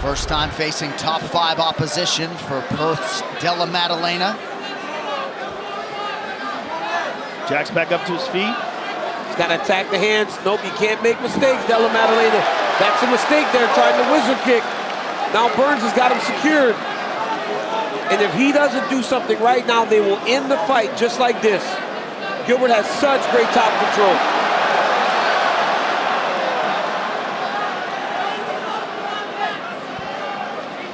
First time facing top 5 opposition for Perth's Della Maddalena. Jack's back up to his feet. He's got to attack the hands. Nope, you can't make mistakes, Della Maddalena. That's a mistake there, trying to wizard kick. Now Burns has got him secured. And if he doesn't do something right now, they will end the fight just like this. Gilbert has such great top control.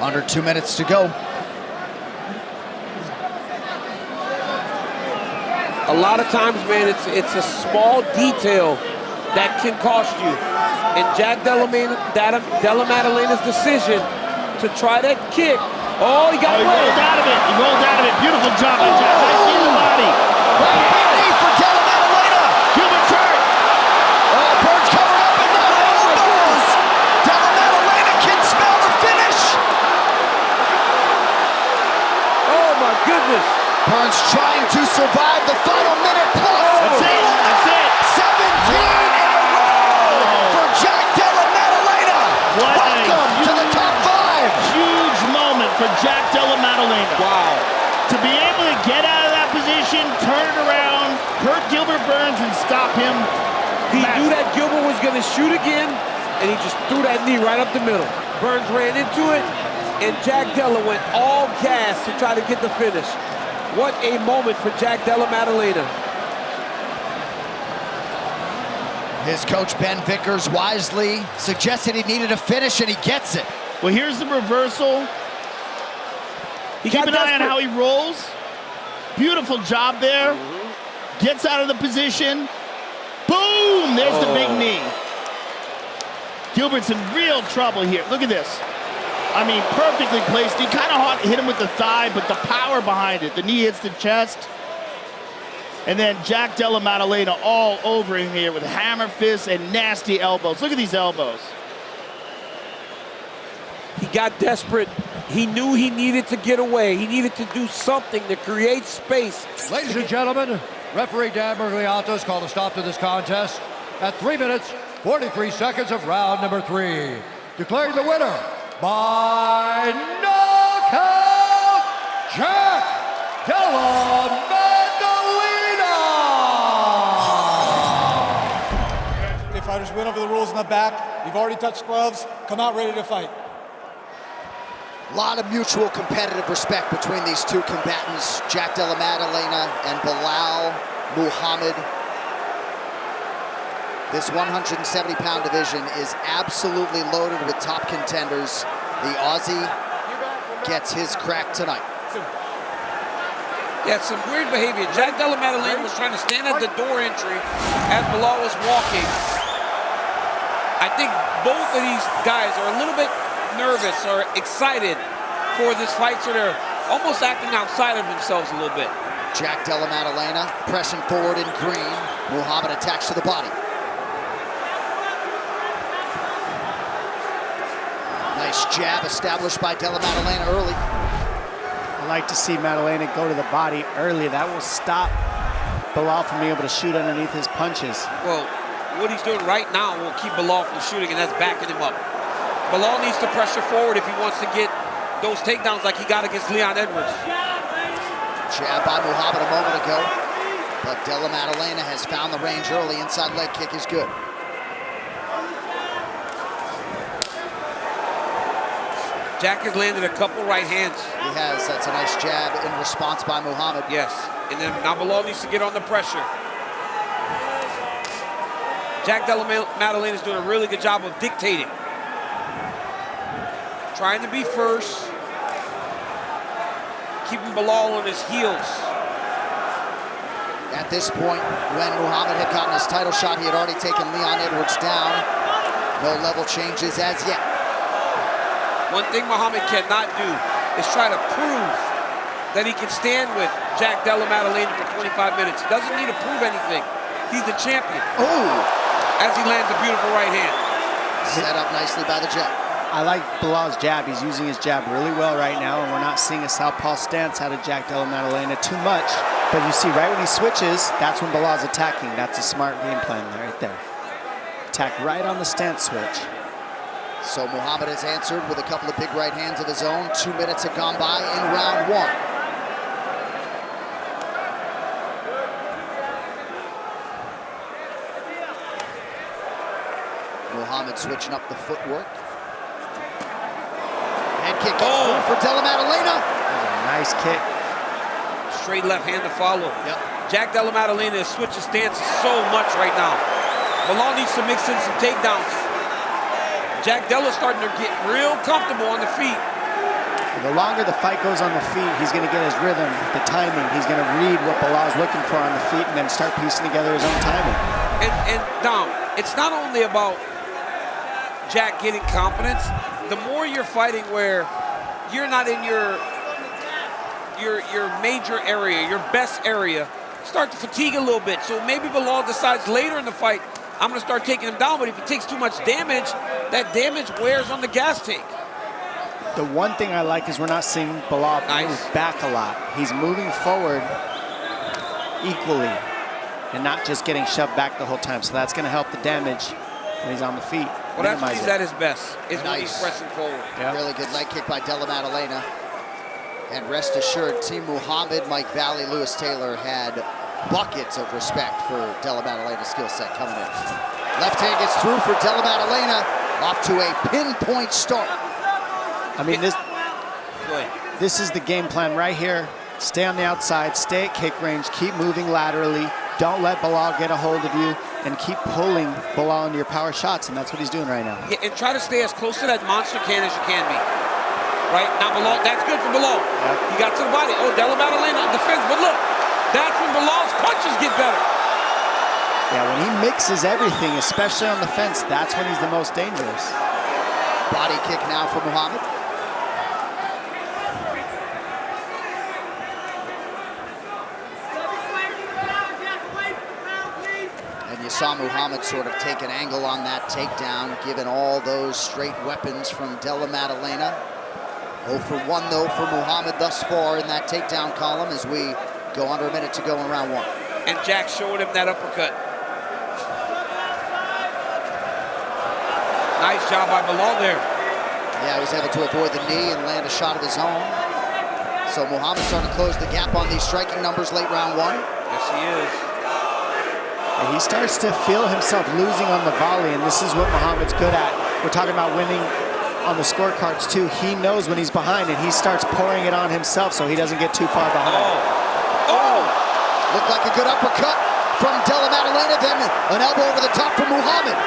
Under 2 minutes to go. A lot of times, man, it's a small detail that can cost you. And Jack Della Maddalena's decision to try that kick. Oh, he got He rolled out of it. He rolled out of it. Beautiful job by Jack. Nice in the body. Knee for Della Maddalena. Gilbert's hurt. Oh, Burns covered up and now elbows. Della Maddalena can smell the finish. Oh my goodness. Burns trying to survive the final minute plus. That's it. That's it. 17 in a row for Jack Della Maddalena. Welcome to the top 5. Huge moment for Jack Della Maddalena. Wow. To be able to get out of that position, turn it around, hurt Gilbert Burns, and stop him. He knew that Gilbert was going to shoot again, and he just threw that knee right up the middle. Burns ran into it, and Jack Della went all gas to try to get the finish. What a moment for Jack Della Maddalena. His coach, Ben Vickers, wisely suggested he needed a finish, and he gets it. Well, here's the reversal. Keep an eye on how he rolls. Beautiful job there. Gets out of the position. Boom! There's the big knee. Gilbert's in real trouble here. Look at this. I mean, perfectly placed. He kind of hit him with the thigh, but the power behind it. The knee hits the chest. And then Jack Della Maddalena all over him here with hammer fists and nasty elbows. Look at these elbows. He got desperate. He knew he needed to get away. He needed to do something to create space. Ladies and gentlemen, referee Dan Bergliato has called a stop to this contest at 3 minutes, 43 seconds of round number 3. Declaring the winner by knockout, Jack Della Maddalena. If fighters win over the rules in the back, you've already touched gloves, come out ready to fight. A lot of mutual competitive respect between these two combatants, Jack Della Maddalena and Belal Muhammad. This 170-pound division is absolutely loaded with top contenders. The Aussie gets his crack tonight. Yeah, some weird behavior. Jack Della Maddalena was trying to stand at the door entry as Belal was walking. I think both of these guys are a little bit nervous or excited for this fight, so they're almost acting outside of themselves a little bit. Jack Della Maddalena pressing forward in green. Muhammad attached to the body. Nice jab established by Della Maddalena early. I like to see Maddalena go to the body early. That will stop Belal from being able to shoot underneath his punches. Well, what he's doing right now will keep Belal from shooting, and that's backing him up. Belal needs to pressure forward if he wants to get those takedowns like he got against Leon Edwards. Jab by Muhammad a moment ago, but Della Maddalena has found the range early. Inside leg kick is good. Jack has landed a couple right hands. He has. That's a nice jab in response by Muhammad. Yes, and then now Belal needs to get on the pressure. Jack Della Maddalena is doing a really good job of dictating. Trying to be first. Keeping Belal on his heels. At this point, when Muhammad had gotten his title shot, he had already taken Leon Edwards down. No level changes as yet. One thing Muhammad cannot do is try to prove that he can stand with Jack Della Maddalena for 25 minutes. He doesn't need to prove anything. He's the champion. Oh! As he lands a beautiful right hand. Set up nicely by the jab. I like Bilal's jab. He's using his jab really well right now, and we're not seeing a southpaw stance out of Jack Della Maddalena too much. But you see, right when he switches, that's when Bilal's attacking. That's a smart game plan right there. Attack right on the stance switch. So Muhammad has answered with a couple of big right hands of his own. 2 minutes have gone by in round one. Muhammad switching up the footwork. Head kick through for Della Maddalena. Nice kick. Straight left hand to follow. Yep. Jack Della Maddalena is switching stances so much right now. Bilal needs to mix in some takedowns. Jack Della's starting to get real comfortable on the feet. The longer the fight goes on the feet, he's going to get his rhythm, the timing. He's going to read what Bilal's looking for on the feet and then start piecing together his own timing. And Dom, it's not only about Jack getting confidence. The more you're fighting where you're not in your major area, your best area, start to fatigue a little bit. So maybe Bilal decides later in the fight, I'm going to start taking him down, but if he takes too much damage, that damage wears on the gas tank. The one thing I like is we're not seeing Bilal move back a lot. He's moving forward equally and not just getting shoved back the whole time. So that's going to help the damage when he's on the feet. Well, that's when he's at his best, is when he's pressing forward. Yep. Really good leg kick by Della Maddalena. And rest assured, Team Muhammad, Mike Valley, Lewis Taylor had buckets of respect for Della Maddalena's skill set coming in. Left hand gets through for Della Maddalena, off to a pinpoint start. I mean, this is the game plan right here. Stay on the outside, stay at kick range, keep moving laterally. Don't let Bilal get a hold of you, and keep pulling Bilal into your power shots, and that's what he's doing right now. Yeah, and try to stay as close to that monster can as you can be. Right? Now Bilal, that's good for Bilal. Yep. He got to the body. Oh, Della Maddalena on defense, but look, that's when Bilal's punches get better. Yeah, when he mixes everything, especially on the fence, that's when he's the most dangerous. Body kick now for Muhammad. And you saw Muhammad sort of take an angle on that takedown, given all those straight weapons from Della Maddalena. 0 for 1 though for Muhammad thus far in that takedown column as we go under a minute to go in round one. And Jack showed him that uppercut. Nice job by Bilal there. Yeah, he was able to avoid the knee and land a shot of his own. So Muhammad's starting to close the gap on these striking numbers late round one. Yes, he is. And he starts to feel himself losing on the volley, and this is what Muhammad's good at. We're talking about winning on the scorecards too. He knows when he's behind, and he starts pouring it on himself so he doesn't get too far behind. Oh! Looked like a good uppercut from Della Maddalena, then an elbow over the top from Muhammad.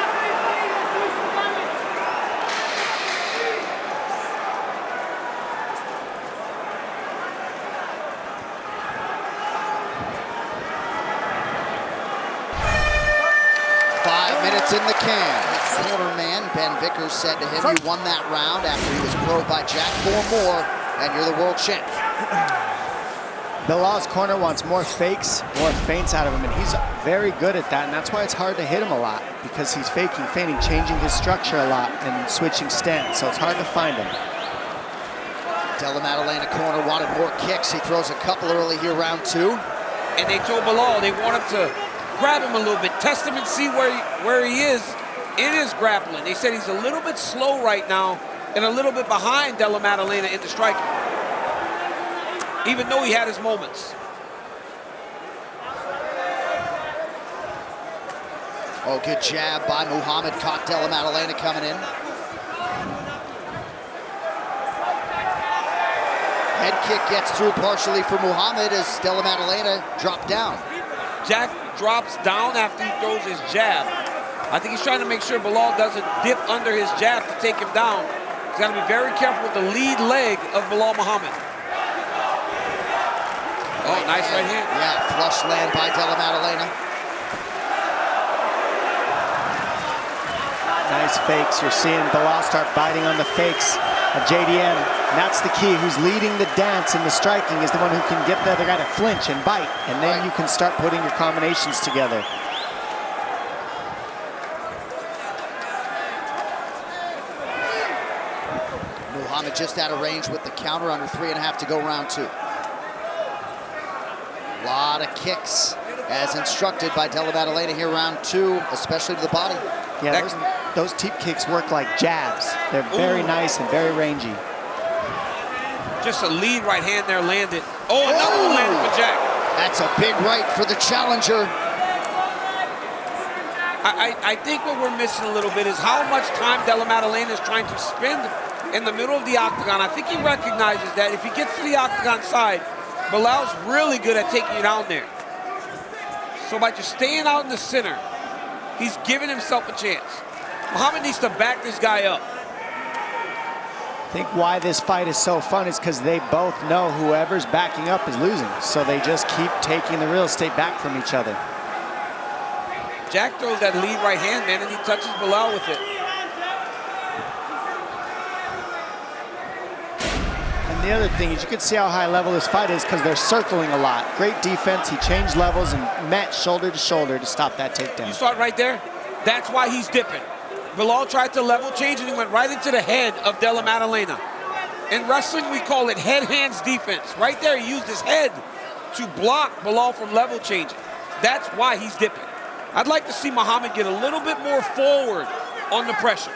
In the can. Corner man Ben Vickers said to him, you won that round after he was probed by Jack. 4 more, and you're the world champ. Bilal's corner wants more fakes, more feints out of him, and he's very good at that, and that's why it's hard to hit him a lot, because he's faking, feigning, changing his structure a lot, and switching stance, so it's hard to find him. Della Maddalena corner wanted more kicks. He throws a couple early here, round 2. And they told Bilal they want him to grab him a little bit, test him and see where he is in his grappling. They said he's a little bit slow right now and a little bit behind Della Maddalena in the striking, even though he had his moments. Oh, good jab by Muhammad, caught Della Maddalena coming in. Head kick gets through partially for Muhammad as Della Maddalena dropped down. Jack drops down after he throws his jab. I think he's trying to make sure Bilal doesn't dip under his jab to take him down. He's got to be very careful with the lead leg of Bilal Muhammad. Oh, nice right hand. Yeah, flush land by Della Maddalena. Nice fakes. You're seeing Bilal start biting on the fakes of JDM. And that's the key. Who's leading the dance in the striking is the one who can get the other guy to flinch and bite. And then you can start putting your combinations together. Muhammad just out of range with the counter, under 3.5 to go, round 2. A lot of kicks as instructed by Della Maddalena here, round 2, especially to the body. Yeah, those teep kicks work like jabs. They're very nice and very rangy. Just a lead right hand there landed. Oh, another one landed for Jack. That's a big right for the challenger. I think what we're missing a little bit is how much time Della Maddalena is trying to spend in the middle of the octagon. I think he recognizes that if he gets to the octagon side, Bilal's really good at taking you down there. So by just staying out in the center, he's giving himself a chance. Muhammad needs to back this guy up. I think why this fight is so fun is because they both know whoever's backing up is losing. So they just keep taking the real estate back from each other. Jack throws that lead right hand, man, and he touches Bilal with it. And the other thing is you can see how high level this fight is because they're circling a lot. Great defense. He changed levels and met shoulder to shoulder to stop that takedown. You saw it right there? That's why he's dipping. Bilal tried to level change and he went right into the head of Della Maddalena. In wrestling, we call it head-hands defense. Right there, he used his head to block Bilal from level changing. That's why he's dipping. I'd like to see Muhammad get a little bit more forward on the pressure.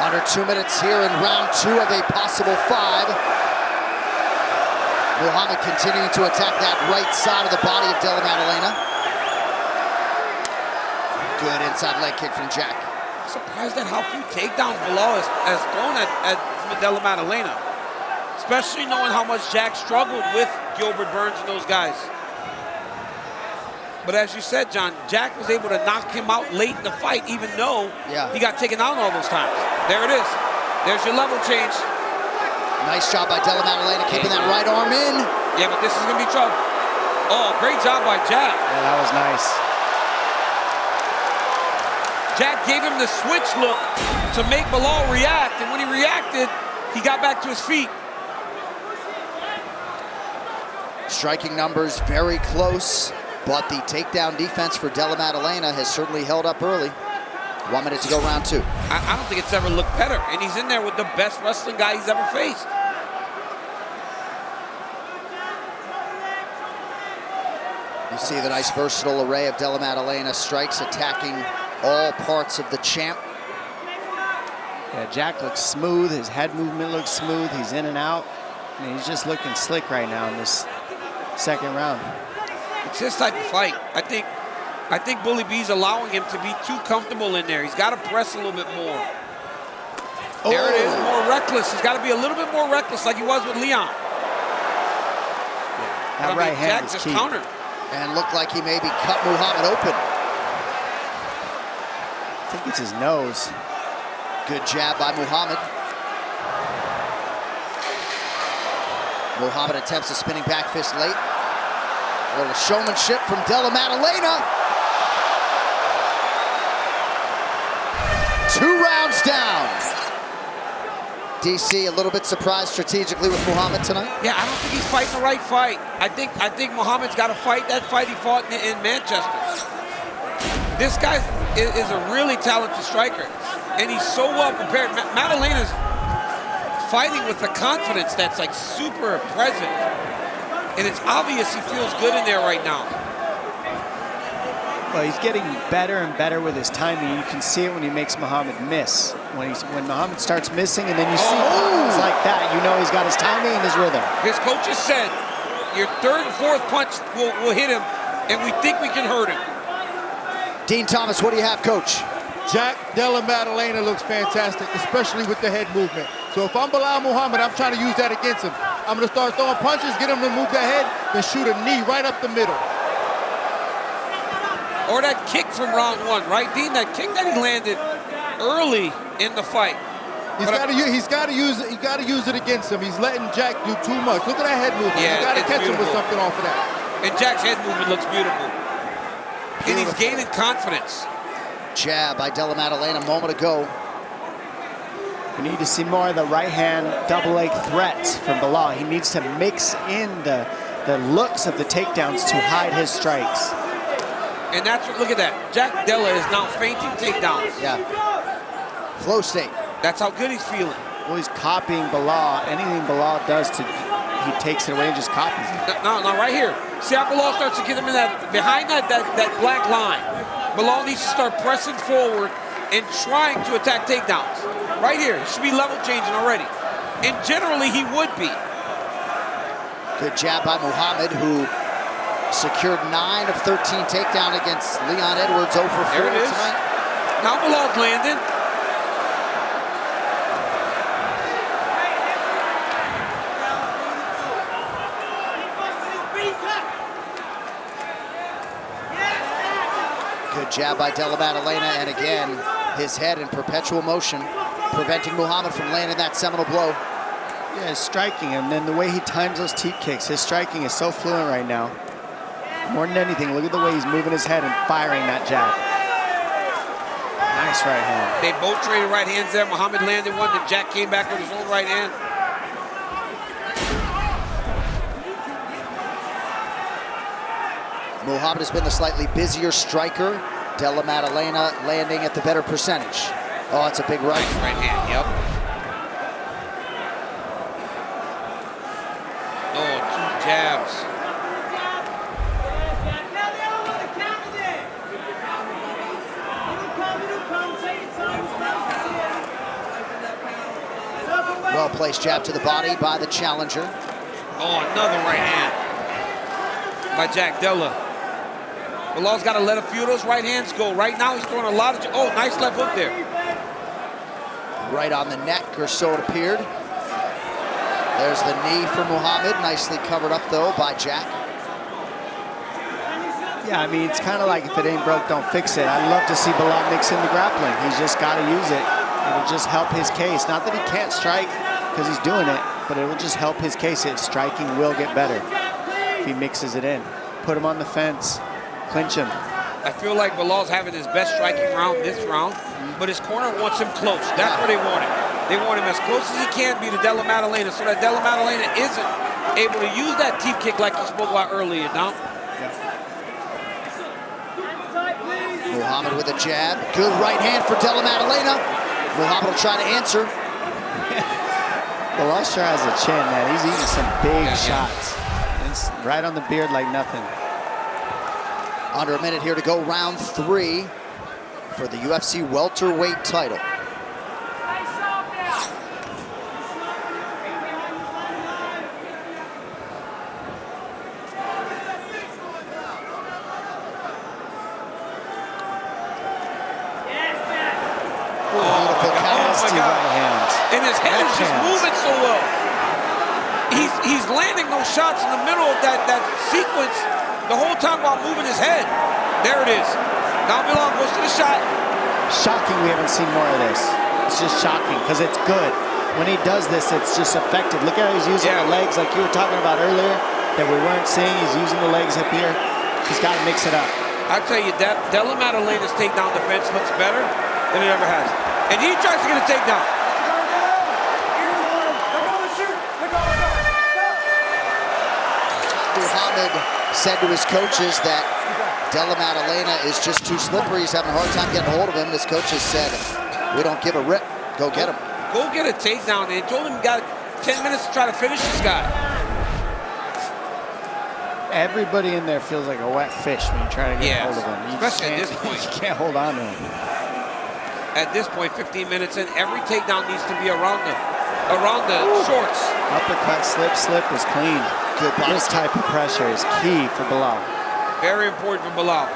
Under 2 minutes here in round 2 of a possible 5. Muhammad continuing to attack that right side of the body of Della Maddalena. Good inside leg kick from Jack. Surprised at how few takedowns Bilal has thrown at Della Maddalena. Especially knowing how much Jack struggled with Gilbert Burns and those guys. But as you said, John, Jack was able to knock him out late in the fight, even though he got taken out all those times. There it is. There's your level change. Nice job by Della Maddalena, keeping that right arm in. Yeah, but this is gonna be trouble. Oh, great job by Jack. Yeah, that was nice. Jack gave him the switch look to make Bilal react, and when he reacted, he got back to his feet. Striking numbers very close, but the takedown defense for Della Maddalena has certainly held up early. 1 minute to go, round 2. I don't think it's ever looked better, and he's in there with the best wrestling guy he's ever faced. You see the nice versatile array of Della Maddalena strikes attacking all parts of the champ. Yeah, Jack looks smooth. His head movement looks smooth. He's in and out. And he's just looking slick right now in this second round. It's his type of fight. I think Bully B's allowing him to be too comfortable in there. He's got to press a little bit more. There it is, more reckless. He's got to be a little bit more reckless like he was with Leon. That right hand Jack is just key. countered. And looked like he maybe cut Muhammad open. I think it's his nose. Good jab by Muhammad. Muhammad attempts a spinning back fist late. A little showmanship from Della Maddalena. 2 rounds down. DC a little bit surprised strategically with Muhammad tonight. Yeah, I don't think he's fighting the right fight. I think Muhammad's got to fight that fight he fought in Manchester. This guy is a really talented striker, and he's so well prepared. Maddalena's fighting with the confidence that's like super present, and it's obvious he feels good in there right now. Well, he's getting better and better with his timing. You can see it when he makes Muhammad miss. When Muhammad starts missing, and then you see things like that, you know he's got his timing and his rhythm. His coaches said, your third and fourth punch will hit him, and we think we can hurt him. Dean Thomas, what do you have, Coach? Jack Della Maddalena looks fantastic, especially with the head movement. So if I'm Bilal Muhammad, I'm trying to use that against him. I'm going to start throwing punches, get him to move the head, then shoot a knee right up the middle. Or that kick from round 1, right, Dean? That kick that he landed early in the fight. He's got to use it against him. He's letting Jack do too much. Look at that head movement. Yeah, you got to catch him with beautiful. something off of that. And Jack's head movement looks beautiful. And he's gaining confidence. Jab by Della Maddalena a moment ago. We need to see more of the right hand double leg threats from Belal. He needs to mix in the looks of the takedowns to hide his strikes. And that's what, look at that. Jack Della is now feinting takedowns. Yeah. Flow state. That's how good he's feeling. Well, he's copying Belal. Anything Belal does, he takes it away and just copies it. Now, right here. See how Belal starts to get him in behind that black line. Belal needs to start pressing forward and trying to attack takedowns. Right here, should be level changing already. And generally, he would be. Good jab by Muhammad, who secured 9 of 13 takedown against Leon Edwards, 0 for 4 there it is. tonight. Now Belal's landing. Good jab by Della Maddalena, and again, his head in perpetual motion, preventing Muhammad from landing that seminal blow. Yeah, his striking, and then the way he times those teep kicks, his striking is so fluent right now. More than anything, look at the way he's moving his head and firing that jab. Nice right hand. They both traded right hands there. Muhammad landed one, then Jack came back with his own right hand. Muhammad has been the slightly busier striker. Della Maddalena landing at the better percentage. Oh, it's a big right. Nice right hand, yep. Oh, 2 jabs. Well-placed jab to the body by the challenger. Oh, another right hand by Jack Della. Belal's got to let a few of those right hands go. Right now, he's throwing a lot of... Oh, nice left hook there. Right on the neck, or so it appeared. There's the knee for Muhammad. Nicely covered up, though, by Jack. Yeah, I mean, it's kind of like if it ain't broke, don't fix it. I'd love to see Belal mix in the grappling. He's just got to use it. It'll just help his case. Not that he can't strike because he's doing it, but it will just help his case. His striking will get better if he mixes it in. Put him on the fence. Clinch him. I feel like Belal's having his best striking round this round, but his corner wants him close. That's where they want him. They want him as close as he can be to Della Maddalena so that Della Maddalena isn't able to use that teep kick like he spoke about earlier, now. Muhammad with a jab. Good right hand for Della Maddalena. Muhammad will try to answer. Belal sure has a chin, man. He's eating some big shots. It's right on the beard like nothing. Under a minute here to go, round 3 for the UFC welterweight title. Beautiful counter right hands. And his head is just moving so well. He's landing those shots in the middle of that sequence the whole time while moving his head. There it is. Now Belal goes to the shot. Shocking we haven't seen more of this. It's just shocking because it's good. When he does this, it's just effective. Look at how he's using the legs like you were talking about earlier that we weren't seeing. He's using the legs up here. He's got to mix it up. I'll tell you, Della Maddalena's takedown defense looks better than it ever has. And he tries to get a takedown. Muhammad said to his coaches that Della Maddalena is just too slippery. He's having a hard time getting hold of him. His coaches said, we don't give a rip. Go get him. Go get a takedown. They told him he got 10 minutes to try to finish this guy. Everybody in there feels like a wet fish when you try to get hold of him. Especially at this point. You can't hold on to him. At this point, 15 minutes in, every takedown needs to be around the shorts. Uppercut, slip was clean. Good body. This type of pressure is key for Belal. Very important for Belal.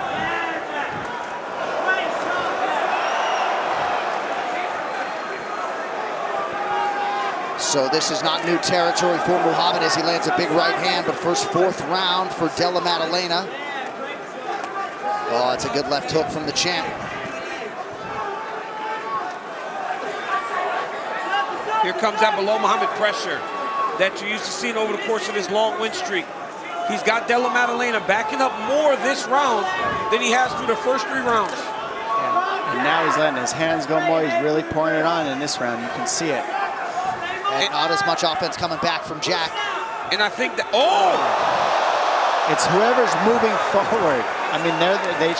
So this is not new territory for Muhammad as he lands a big right hand, but first 4th round for Della Maddalena. Oh, it's a good left hook from the champ. Here comes that below Muhammad pressure that you're used to seeing over the course of this long win streak. He's got Della Maddalena backing up more this round than he has through the first 3 rounds. And now he's letting his hands go more. He's really pouring it on in this round. You can see it. And not as much offense coming back from Jack. And I think that, it's whoever's moving forward. I mean, it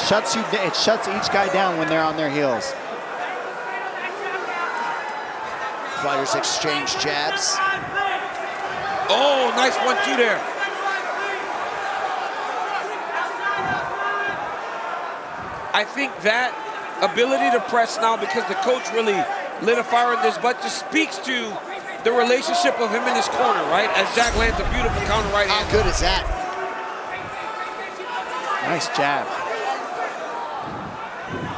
shuts each guy down when they're on their heels. Fighters exchange jabs. Oh, nice 1-2 there. I think that ability to press now, because the coach really lit a fire in this butt, just speaks to the relationship of him in his corner, right? As Jack lands a beautiful counter right hand. How good is that? Nice jab.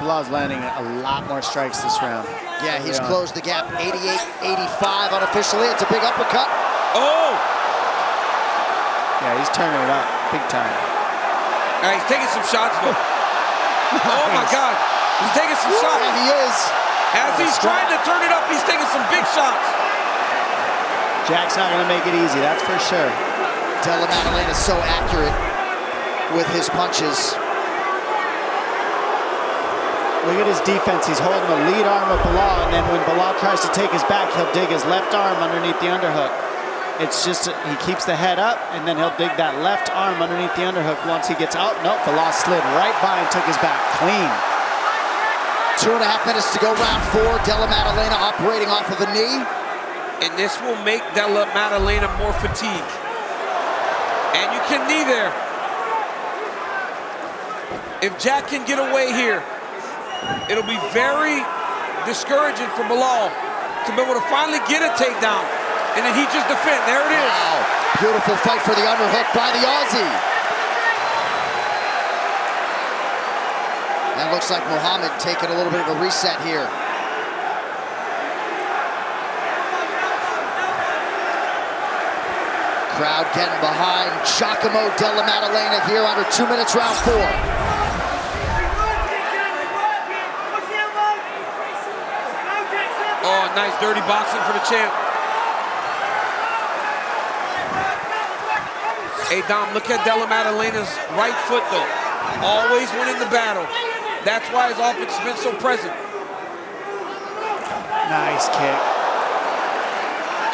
Bilal's landing a lot more strikes this round. Yeah, he's closed the gap. 88-85 unofficially. It's a big uppercut. Oh! Yeah, he's turning it up big time. Now he's taking some shots, though. Oh, my God. He's taking some shots. Yeah, he is. As he's trying to turn it up, he's taking some big shots. Jack's not going to make it easy, that's for sure. Della Maddalena is so accurate with his punches. Look at his defense. He's holding the lead arm of Belal, and then when Belal tries to take his back, he'll dig his left arm underneath the underhook. It's just, he keeps the head up, and then he'll dig that left arm underneath the underhook. Once he gets out, nope, Belal slid right by and took his back clean. 2.5 minutes to go, round 4. Della Maddalena operating off of a knee. And this will make Della Maddalena more fatigued. And you can knee there. If Jack can get away here, it'll be very discouraging for Belal to be able to finally get a takedown. And then he just defend. There it is. Wow. Beautiful fight for the underhook by the Aussie. And looks like Muhammad taking a little bit of a reset here. Crowd getting behind Giacomo Della Maddalena here under 2 minutes, round 4. Oh, nice dirty boxing for the champ. Hey, Dom, look at Della Maddalena's right foot, though. Always winning the battle. That's why his offense has been so present. Nice kick.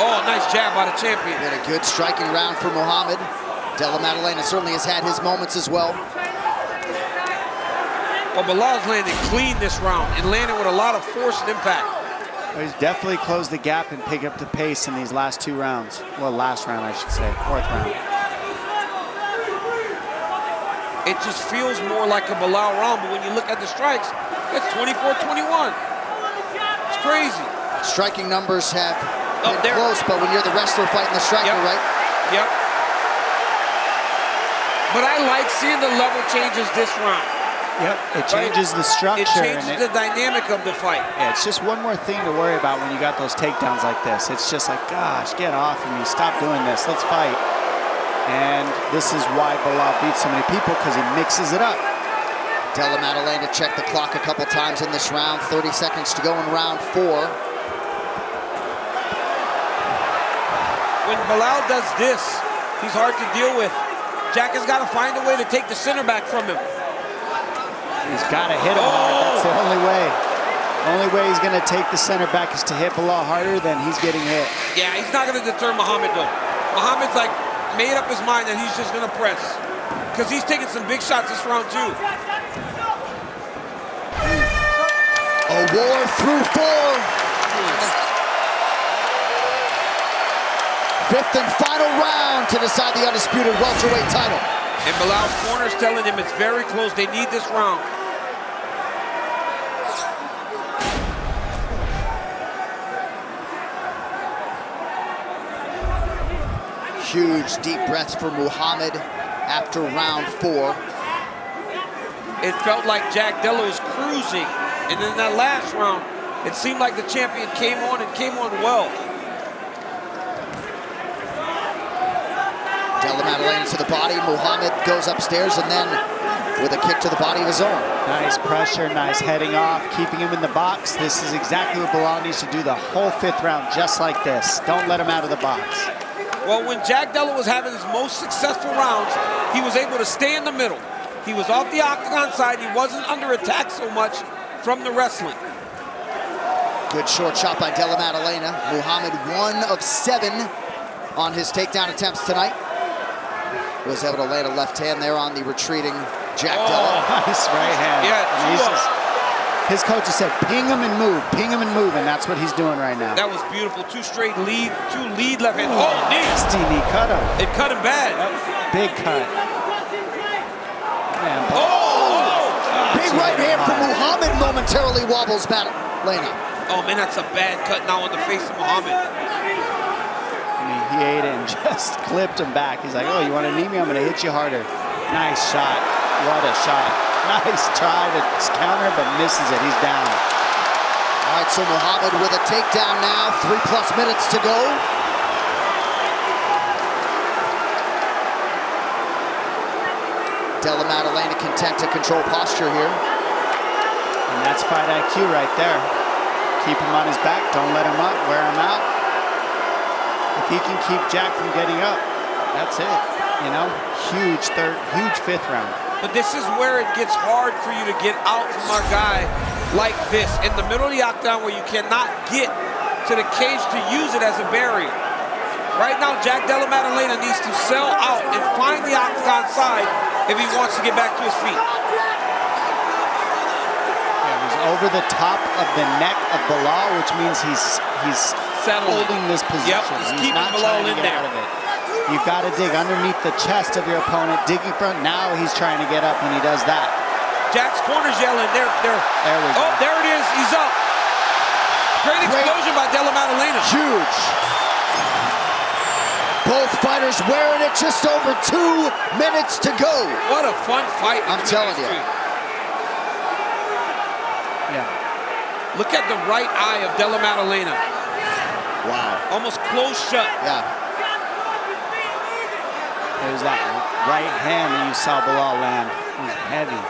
Oh, nice jab by the champion. Been a good striking round for Muhammad. Della Maddalena certainly has had his moments as well. Well, Bilal's landed clean this round and landed with a lot of force and impact. He's definitely closed the gap and picked up the pace in these last 2 rounds. Well, last round, I should say, 4th round. It just feels more like a Belal round, but when you look at the strikes, it's 24-21. It's crazy. Striking numbers have been close, but when you're the wrestler fighting the striker, right? Yep. But I like seeing the level changes this round. Yep, it changes the structure. It changes the dynamic of the fight. Yeah, it's just one more thing to worry about when you got those takedowns like this. It's just like, gosh, get off of me. Stop doing this. Let's fight. And this is why Belal beats so many people, because he mixes it up. Della Maddalena checked the clock a couple times in this round. 30 seconds to go in round 4. When Belal does this, he's hard to deal with. Jack has got to find a way to take the center back from him. He's got to hit him hard. That's the only way. The only way he's going to take the center back is to hit Belal harder than he's getting hit. Yeah, he's not going to deter Muhammad, though. Muhammad's like made up his mind that he's just going to press, because he's taking some big shots this round, too. A war through 4. 5th and final round to decide the undisputed welterweight title. And Bilal's corner's telling him it's very close. They need this round. Huge deep breaths for Muhammad after round 4. It felt like Jack Della was cruising. And in that last round, it seemed like the champion came on and came on well. Della Maddalena to the body. Muhammad goes upstairs, and then with a kick to the body of his own. Nice pressure, nice heading off, keeping him in the box. This is exactly what Bilal needs to do the whole 5th round, just like this. Don't let him out of the box. Well, when Jack Della was having his most successful rounds, he was able to stay in the middle. He was off the octagon side. He wasn't under attack so much from the wrestling. Good short shot by Della Maddalena. Muhammad 1 of 7 on his takedown attempts tonight. Was able to land a left hand there on the retreating Jack Della. Nice right hand. Yeah, his coach has said, ping him and move, and that's what he's doing right now. that was beautiful. 2 straight lead, 2 lead left hand. Oh, knee. Nasty knee cut him. It cut him bad. Big cut. Man, Big right hand from Muhammad momentarily wobbles Maddalena. Oh, man, that's a bad cut now on the face of Muhammad. I mean, he ate it and just clipped him back. He's like, oh, you want to knee me? I'm going to hit you harder. Nice shot. What a shot. Nice try to counter, but misses it. He's down. All right, so Muhammad with a takedown now. 3+ minutes to go. Della Maddalena content to control posture here. And that's fight IQ right there. Keep him on his back. Don't let him up. Wear him out. If he can keep Jack from getting up, that's it. You know, huge 5th round. But this is where it gets hard for you to get out from our guy like this. In the middle of the octagon where you cannot get to the cage to use it as a barrier. Right now, Jack Della Maddalena needs to sell out and find the octagon side if he wants to get back to his feet. Yeah, he's over the top of the neck of Bilal, which means he's holding this position. Yep, he's keeping not Bilal trying to in get there. out of it. You've got to dig underneath the chest of your opponent, digging front. Now he's trying to get up when he does that. Jack's corner's yelling. There we go. Oh, there it is. He's up. Great explosion by Della Maddalena. Huge. Both fighters wearing it, just over 2 minutes to go. What a fun fight. I'm telling you. Yeah. Look at the right eye of Della Maddalena. Wow. Almost closed shut. Yeah. There's that right hand that you saw Bilal land. It was heavy.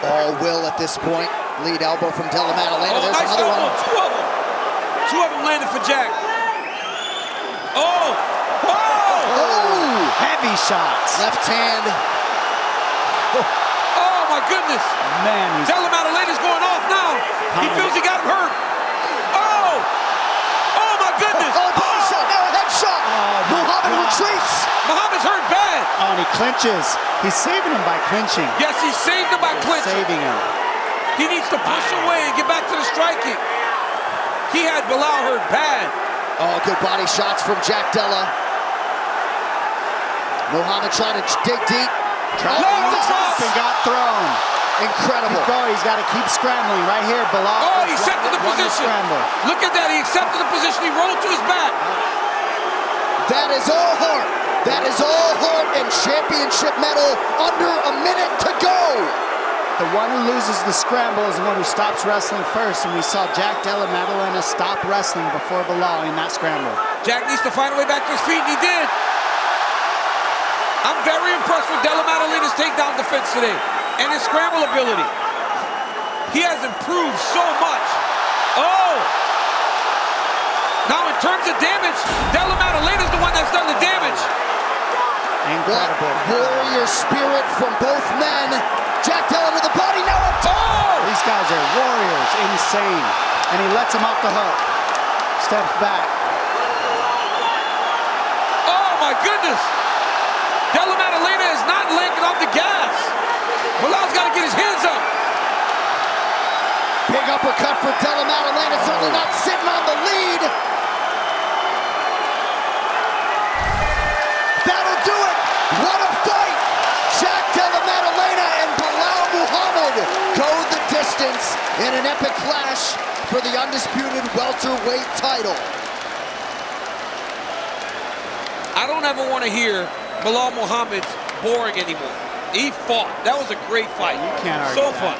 All will at this point. Lead elbow from Della Maddalena. Oh, There's nice another elbow. one. 2 of them landed for Jack. Oh! Heavy shots. Left hand. Oh my goodness. Man, Della Maddalena's going off now. He feels he got him hurt. Oh! Oh my goodness. Body shot, now a head shot. Muhammad retreats. Muhammad's hurt bad. Oh, and he clinches. He's saving him by clinching. Yes, he saved him by clinching. Saving him. He needs to push away and get back to the striking. He had Bilal hurt bad. Oh, good body shots from Jack Della. Muhammad trying to dig deep. Tried to top and got thrown. Incredible. Keep going. He's got to keep scrambling right here. Bilal. Oh, he accepted the position. Scramble. Look at that. He accepted the position. He rolled to his back. That is all heart. That is all heart and championship medal under a minute to go. The one who loses the scramble is the one who stops wrestling first, and we saw Jack Della Maddalena stop wrestling before Bilal in that scramble. Jack needs to find a way back to his feet, and he did. I'm very impressed with Della Maddalena's takedown defense today and his scramble ability. He has improved so much. Oh! Now in terms of damage, Della Maddalena's the one that's done the damage. Incredible. Warrior spirit from both men. Jack Della to the body, now up top. Oh! These guys are warriors, insane. And he lets him off the hook. Steps back. Oh my goodness! Della Maddalena is not linking off the gas. Bilal's got to get his hands up. Big uppercut for Della Maddalena, certainly not sitting on the lead. That'll do it. What a fight. Jack Della Maddalena and Bilal Muhammad go the distance in an epic clash for the undisputed welterweight title. I don't ever want to hear Bilal Muhammad's boring anymore. He fought. That was a great fight. You can't argue So that. fun.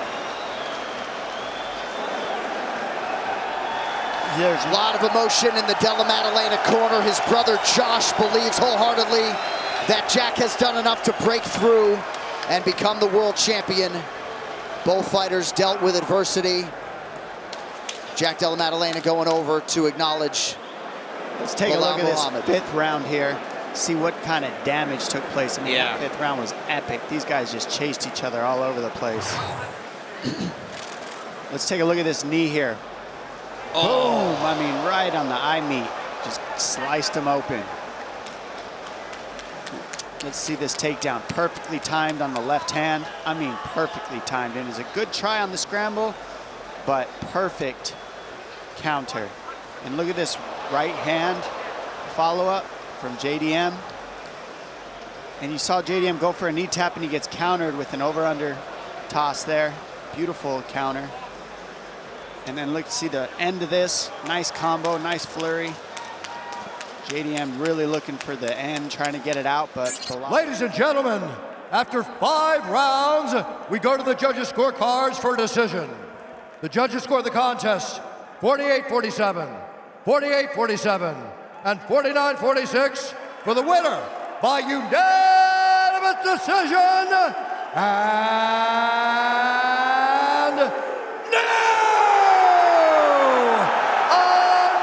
There's a lot of emotion in the Della Maddalena corner. His brother Josh believes wholeheartedly that Jack has done enough to break through and become the world champion. Both fighters dealt with adversity. Jack Della Maddalena going over to acknowledge. Let's take a Belal look at this Muhammad. 5th round here. See what kind of damage took place. I mean, that 5th round was epic. These guys just chased each other all over the place. Let's take a look at this knee here. Boom! I mean, right on the eye meat. Just sliced him open. Let's see this takedown. Perfectly timed on the left hand. I mean, perfectly timed. And it was a good try on the scramble, but perfect counter. And look at this right hand follow-up from JDM. And you saw JDM go for a knee tap, and he gets countered with an over-under toss there. Beautiful counter. And then look, see the end of this. Nice combo, nice flurry. JDM really looking for the end, trying to get it out, but Ladies and gentlemen, after 5 rounds, we go to the judges' scorecards for decision. The judges score the contest 48-47, 48-47, and 49-46 for the winner by unanimous decision. And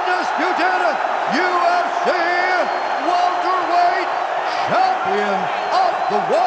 undisputed UFC welterweight champion of the world.